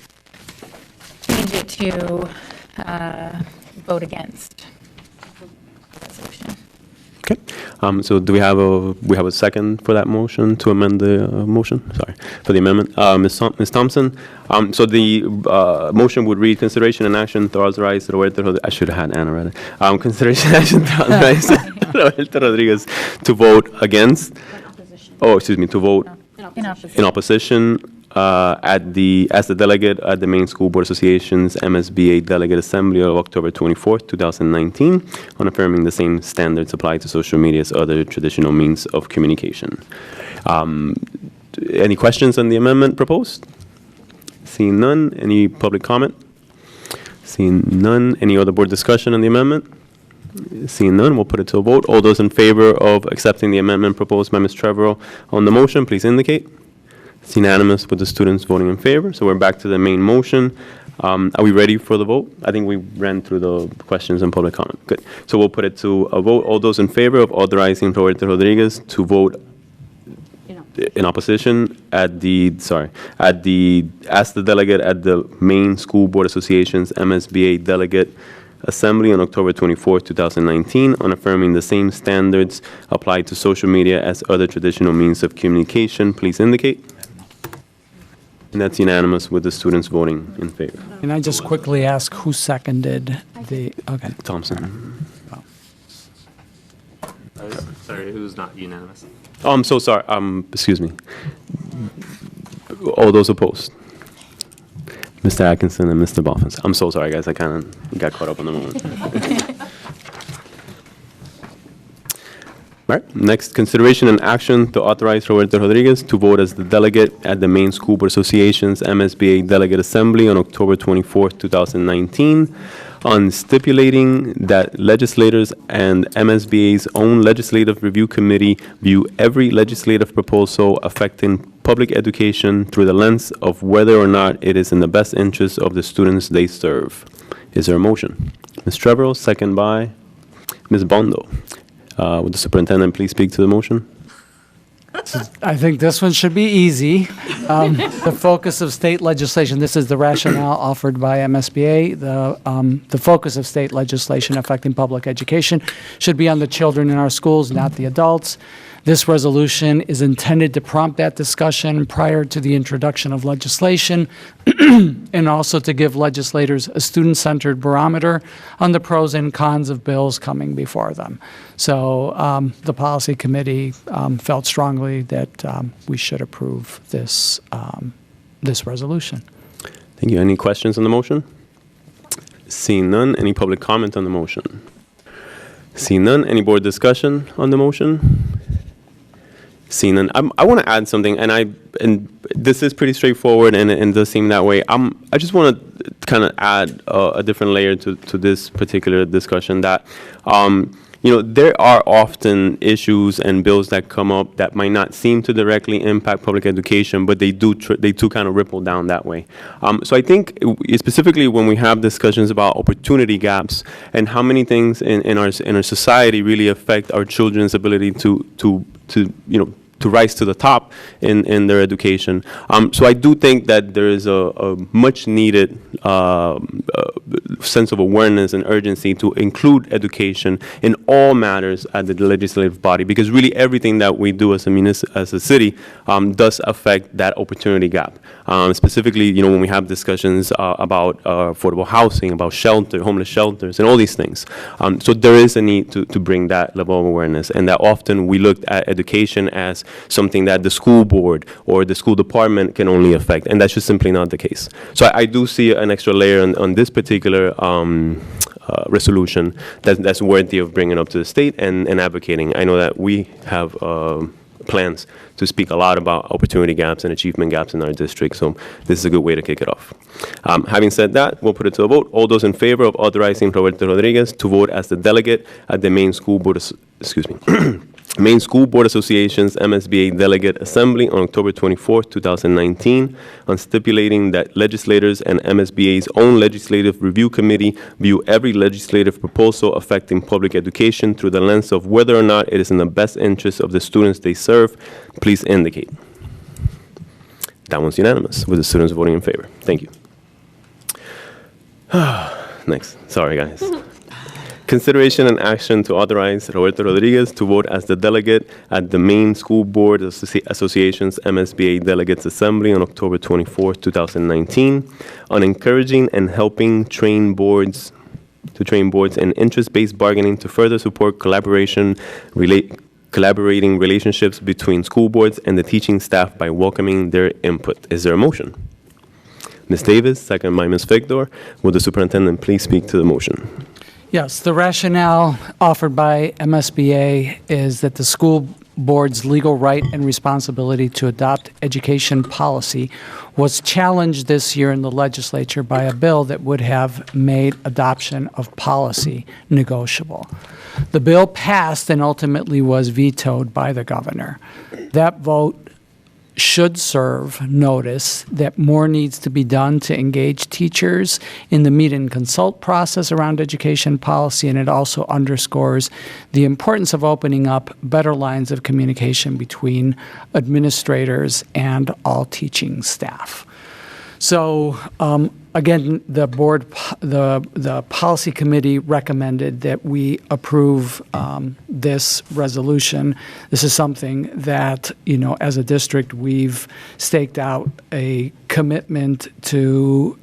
change it to vote against the resolution. Okay. So do we have a second for that motion to amend the motion? Sorry, for the amendment. Ms. Thompson, so the motion would read consideration and action to authorize Roberto Rodriguez. I should have had Anna read it. Consideration and action to authorize Roberto Rodriguez to vote against. To vote in opposition as the delegate at the Maine School Board Association's MSBA Delegate Assembly of October 24th, 2019, on affirming the same standards applied to social media as other traditional means of communication. Any questions on the amendment proposed? Seeing none, any public comment? Seeing none, any other board discussion on the amendment? Seeing none, we'll put it to a vote. All those in favor of accepting the amendment proposed by Ms. Trevorrow on the motion, please indicate. It's unanimous with the students voting in favor. So we're back to the main motion. Are we ready for the vote? I think we ran through the questions and public comment. Good. So we'll put it to a vote. All those in favor of authorizing Roberto Rodriguez to vote in opposition as the delegate at the Maine School Board Association's MSBA Delegate Assembly on October 24, 2019, on affirming the same standards applied to social media as other traditional means of communication, please indicate. And that's unanimous with the students voting in favor. Can I just quickly ask who seconded the, okay. Thompson. Sorry, it was not unanimous. Oh, I'm so sorry. Excuse me. All those opposed? Mr. Atkinson and Mr. Boffins. I'm so sorry, guys. I kind of got caught up on the moment. All right. Next, consideration and action to authorize Roberto Rodriguez to vote as the delegate at the Maine School Board Association's MSBA Delegate Assembly on October 24, 2019, on stipulating that legislators and MSBA's own Legislative Review Committee view every legislative proposal affecting public education through the lens of whether or not it is in the best interest of the students they serve. Is there a motion? Ms. Trevorrow, second by Ms. Bondo. Would the superintendent please speak to the motion? I think this one should be easy. The focus of state legislation, this is the rationale offered by MSBA. The focus of state legislation affecting public education should be on the children in our schools, not the adults. This resolution is intended to prompt that discussion prior to the introduction of legislation and also to give legislators a student-centered barometer on the pros and cons of bills coming before them. So the policy committee felt strongly that we should approve this, this resolution. Thank you. Any questions on the motion? Seeing none, any public comment on the motion? Seeing none, any board discussion on the motion? Seeing none, I want to add something, and this is pretty straightforward, and does seem that way. I just want to kind of add a different layer to this particular discussion. That there are often issues and bills that come up that might not seem to directly impact public education, but they do kind of ripple down that way. So I think specifically when we have discussions about opportunity gaps and how many things in our society really affect our children's ability to rise to the top in their education. So I do think that there is a much needed sense of awareness and urgency to include education in all matters at the legislative body, because really everything that we do as a city does affect that opportunity gap. Specifically, when we have discussions about affordable housing, about homeless shelters, and all these things. So there is a need to bring that level of awareness, and that often we looked at education as something that the school board or the school department can only affect, and that's just simply not the case. So I do see an extra layer on this particular resolution that's worthy of bringing up to the state and advocating. I know that we have plans to speak a lot about opportunity gaps and achievement gaps in our district, so this is a good way to kick it off. Having said that, we'll put it to a vote. All those in favor of authorizing Roberto Rodriguez to vote as the delegate at the Maine School Board, Maine School Board Association's MSBA Delegate Assembly on October 24, 2019, on stipulating that legislators and MSBA's own Legislative Review Committee view every legislative proposal affecting public education through the lens of whether or not it is in the best interest of the students they serve. Please indicate. That one's unanimous, with the students voting in favor. Thank you. Next. Sorry, guys. Consideration and action to authorize Roberto Rodriguez to vote as the delegate at the Maine School Board Association's MSBA Delegates Assembly on October 24, 2019, on encouraging and helping train boards in interest-based bargaining to further support collaborating relationships between school boards and the teaching staff by welcoming their input. Is there a motion? Ms. Davis, second by Ms. Victor. Will the superintendent please speak to the motion? Yes, the rationale offered by MSBA is that the school board's legal right and responsibility to adopt education policy was challenged this year in the legislature by a bill that would have made adoption of policy negotiable. The bill passed and ultimately was vetoed by the governor. That vote should serve notice that more needs to be done to engage teachers in the meet and consult process around education policy, and it also underscores the importance of opening up better lines of communication between administrators and all teaching staff. So again, the policy committee recommended that we approve this resolution. This is something that, as a district, we've staked out a commitment to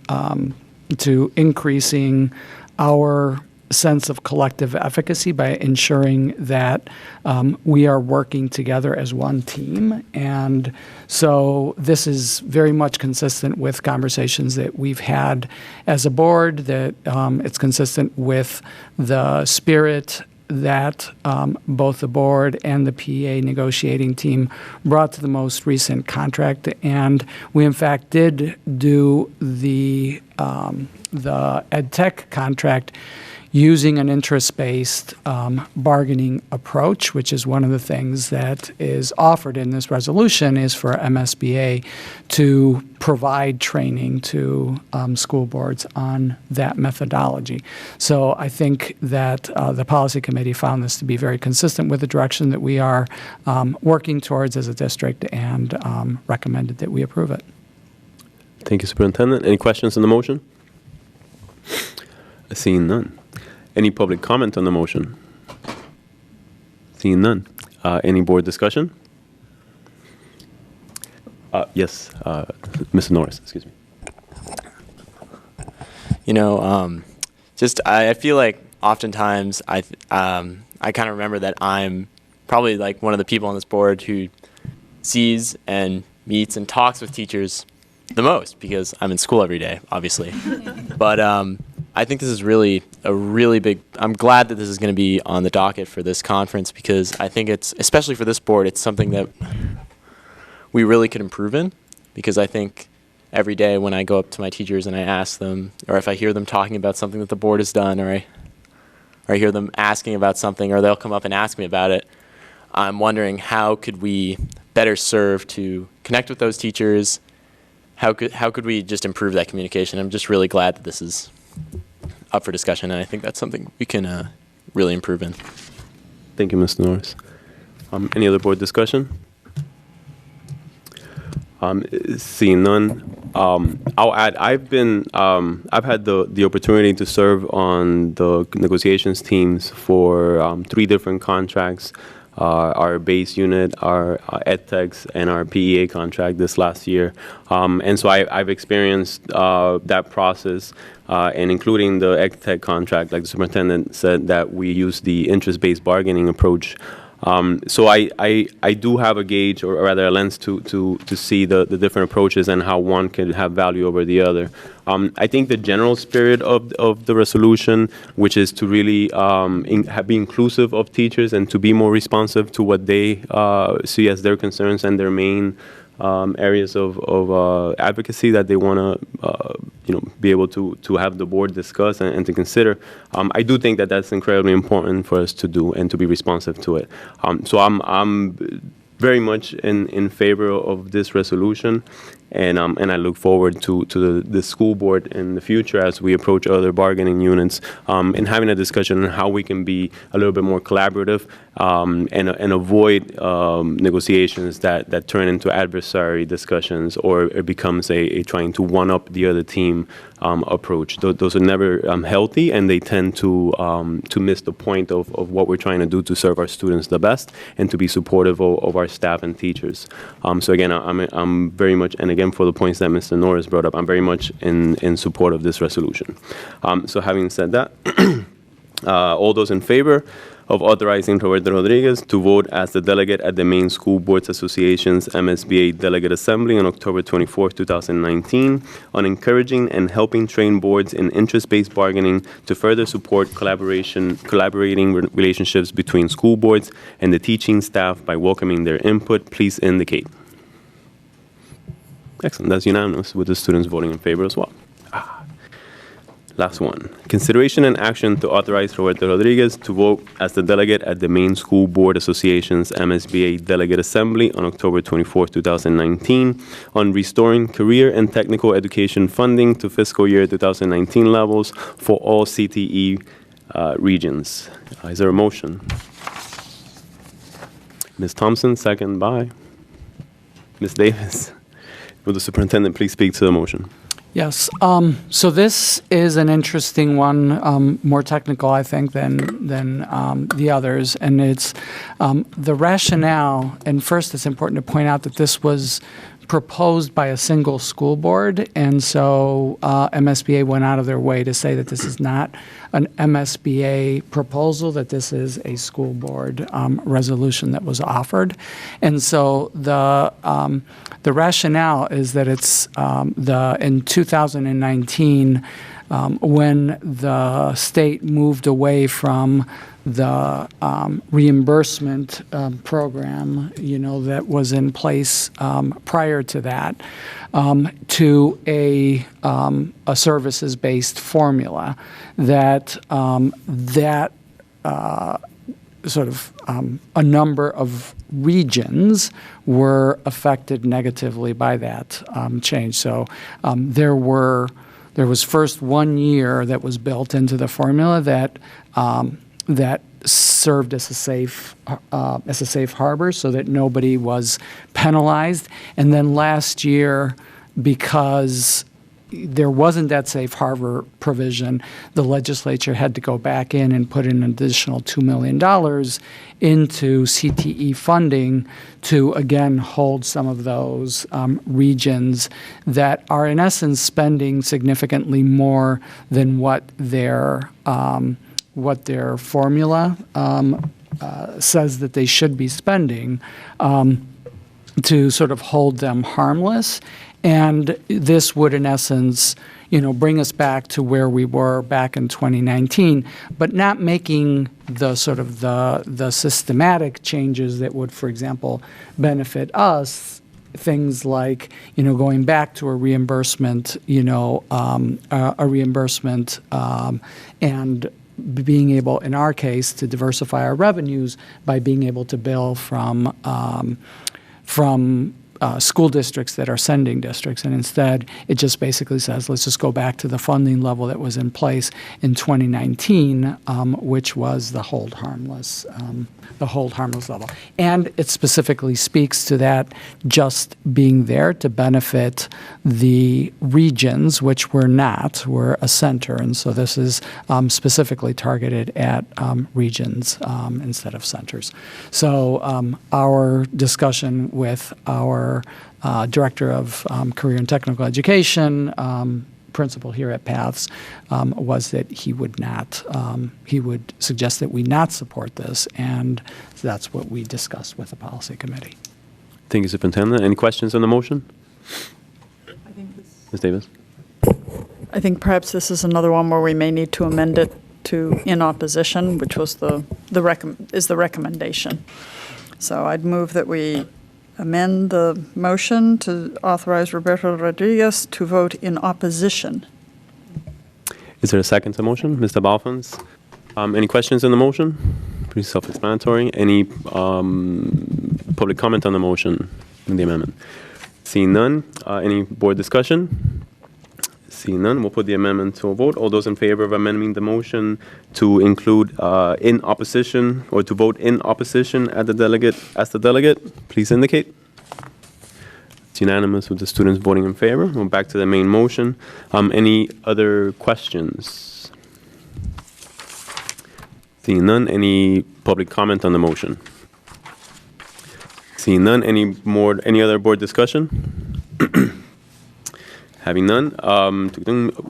increasing our sense of collective efficacy by ensuring that we are working together as one team. And so this is very much consistent with conversations that we've had as a board, that it's consistent with the spirit that both the board and the PA negotiating team brought to the most recent contract. And we, in fact, did do the ed tech contract using an interest-based bargaining approach, which is one of the things that is offered in this resolution, is for MSBA to provide training to school boards on that methodology. So I think that the policy committee found this to be very consistent with the direction that we are working towards as a district, and recommended that we approve it. Thank you, Superintendent. Any questions on the motion? Seeing none. Any public comment on the motion? Seeing none. Any board discussion? Yes, Mr. Norris, excuse me. I feel like oftentimes I kind of remember that I'm probably like one of the people on this board who sees and meets and talks with teachers the most, because I'm in school every day, obviously. But I think this is really a really big, I'm glad that this is going to be on the docket for this conference, because I think it's, especially for this board, it's something that we really could improve in, because I think every day when I go up to my teachers and I ask them, or if I hear them talking about something that the board has done, or I hear them asking about something, or they'll come up and ask me about it, I'm wondering how could we better serve to connect with those teachers. How could we just improve that communication? I'm just really glad that this is up for discussion, and I think that's something we can really improve in. Thank you, Mr. Norris. Any other board discussion? Seeing none, I'll add. I've had the opportunity to serve on the negotiations teams for 3 different contracts. Our base unit, our EdTechs, and our PEA contract this last year. And so I've experienced that process, and including the EdTech contract, like the superintendent said, that we use the interest-based bargaining approach. So I do have a gauge, or rather a lens, to see the different approaches and how one can have value over the other. I think the general spirit of the resolution, which is to really be inclusive of teachers and to be more responsive to what they see as their concerns and their main areas of advocacy that they want to, be able to have the board discuss and to consider. I do think that that's incredibly important for us to do and to be responsive to it. So I'm very much in favor of this resolution, and I look forward to the school board in the future as we approach other bargaining units, and having a discussion on how we can be a little bit more collaborative, and avoid negotiations that turn into adversary discussions, or it becomes a trying to one up the other team approach. Those are never healthy, and they tend to miss the point of what we're trying to do to serve our students the best and to be supportive of our staff and teachers. So again, I'm very much, and again, for the points that Mr. Norris brought up, I'm very much in support of this resolution. So having said that, all those in favor of authorizing Roberto Rodriguez to vote as the delegate at the Maine School Boards Association's MSBA Delegate Assembly on October 24, 2019, on encouraging and helping train boards in interest-based bargaining to further support collaborating relationships between school boards and the teaching staff by welcoming their input, please indicate. Excellent. That's unanimous, with the students voting in favor as well. Last one. Consideration and action to authorize Roberto Rodriguez to vote as the delegate at the Maine School Board Association's MSBA Delegate Assembly on October 24, 2019, on restoring career and technical education funding to fiscal year 2019 levels for all CTE regions. Is there a motion? Ms. Thompson, second by Ms. Davis. Will the superintendent please speak to the motion? Yes. So this is an interesting one, more technical, I think, than the others. And it's the rationale. And first, it's important to point out that this was proposed by a single school board. And so MSBA went out of their way to say that this is not an MSBA proposal, that this is a school board resolution that was offered. And so the rationale is that it's in 2019, when the state moved away from the reimbursement program, that was in place prior to that, to a services-based formula, that sort of a number of regions were affected negatively by that change. So there was first 1 year that was built into the formula that served as a safe harbor, so that nobody was penalized. And then last year, because there wasn't that safe harbor provision, the legislature had to go back in and put in an additional $2 million into CTE funding to, again, hold some of those regions that are, in essence, spending significantly more than what their formula says that they should be spending, to sort of hold them harmless. And this would, in essence, bring us back to where we were back in 2019, but not making the sort of the systematic changes that would, for example, benefit us. Things like, going back to a reimbursement, and being able, in our case, to diversify our revenues by being able to bill from school districts that are sending districts. And instead, it just basically says, let's just go back to the funding level that was in place in 2019, which was the hold harmless level. And it specifically speaks to that just being there to benefit the regions, which were a center. And so this is specifically targeted at regions instead of centers. So our discussion with our Director of Career and Technical Education, principal here at PATHS, was that he would suggest that we not support this, and that's what we discussed with the policy committee. Thank you, Superintendent. Any questions on the motion? Ms. Davis? I think perhaps this is another one where we may need to amend it to in opposition, which was the recommendation. So I'd move that we amend the motion to authorize Roberto Rodriguez to vote in opposition. Is there a second to the motion? Mr. Balfons? Any questions on the motion? Pretty self-explanatory. Any public comment on the motion and the amendment? Seeing none, any board discussion? Seeing none, we'll put the amendment to a vote. All those in favor of amending the motion to include in opposition or to vote in opposition as the delegate, please indicate. It's unanimous with the students voting in favor. We're back to the main motion. Any other questions? Seeing none, any public comment on the motion? Seeing none, any other board discussion? Having none,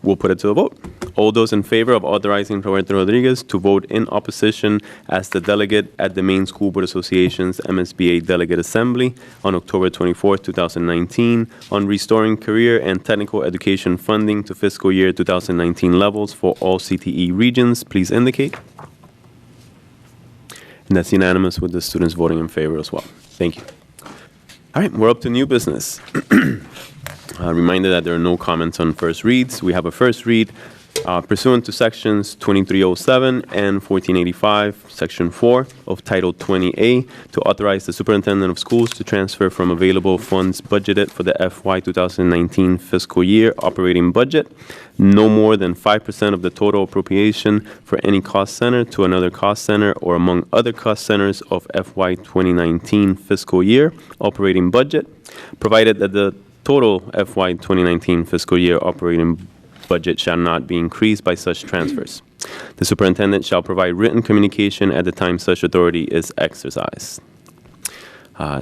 we'll put it to a vote. All those in favor of authorizing Roberto Rodriguez to vote in opposition as the delegate at the Maine School Board Association's MSBA Delegate Assembly on October 24, 2019, on restoring career and technical education funding to fiscal year 2019 levels for all CTE regions, please indicate. And that's unanimous with the students voting in favor as well. Thank you. All right, we're up to new business. Reminder that there are no comments on first reads. We have a first read pursuant to sections 2307 and 1485, section 4 of Title 20A, to authorize the superintendent of schools to transfer from available funds budgeted for the FY 2019 fiscal year operating budget no more than 5% of the total appropriation for any cost center to another cost center or among other cost centers of FY 2019 fiscal year operating budget, provided that the total FY 2019 fiscal year operating budget shall not be increased by such transfers. The superintendent shall provide written communication at the time such authority is exercised.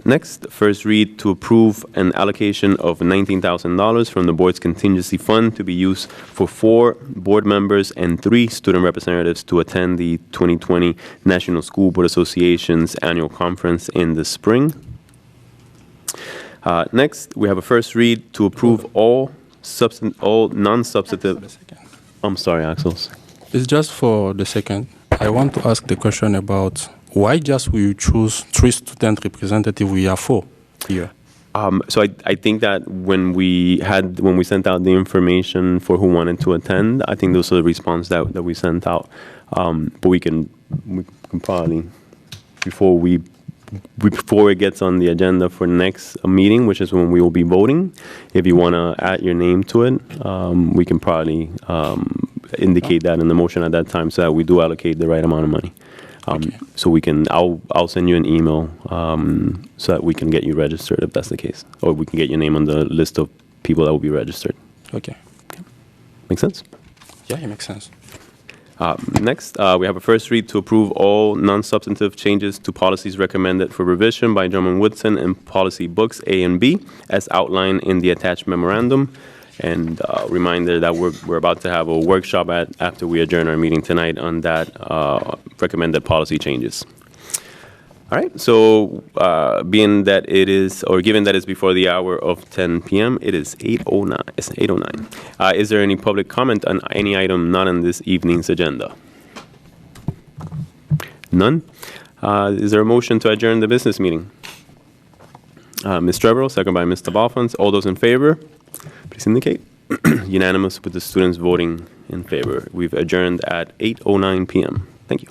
Next, first read to approve an allocation of $19,000 from the board's contingency fund to be used for 4 board members and 3 student representatives to attend the 2020 National School Board Association's annual conference in the spring. Next, we have a first read to approve all non-substantive. I'm sorry, Axel. It's just for the second. I want to ask the question about why just we choose 3 student representatives we have 4 here. So I think that when we sent out the information for who wanted to attend, I think those are the response that we sent out. But we can probably before it gets on the agenda for next meeting, which is when we will be voting, if you want to add your name to it, we can probably indicate that in the motion at that time so that we do allocate the right amount of money. Okay. So I'll send you an email so that we can get you registered if that's the case, or we can get your name on the list of people that will be registered. Okay. Make sense? Yeah, it makes sense. Next, we have a first read to approve all non-substantive changes to policies recommended for revision by Drummond Woodson in policy books A and B, as outlined in the attached memorandum. And reminder that we're about to have a workshop after we adjourn our meeting tonight on that recommended policy changes. All right, so given that it's before the hour of 10 p.m., it is 8:09. It's 8:09. Is there any public comment on any item not on this evening's agenda? None? Is there a motion to adjourn the business meeting? Ms. Trevorrow, second by Mr. Balfons. All those in favor, please indicate. Unanimous with the students voting in favor. We've adjourned at 8:09 p.m. Thank you.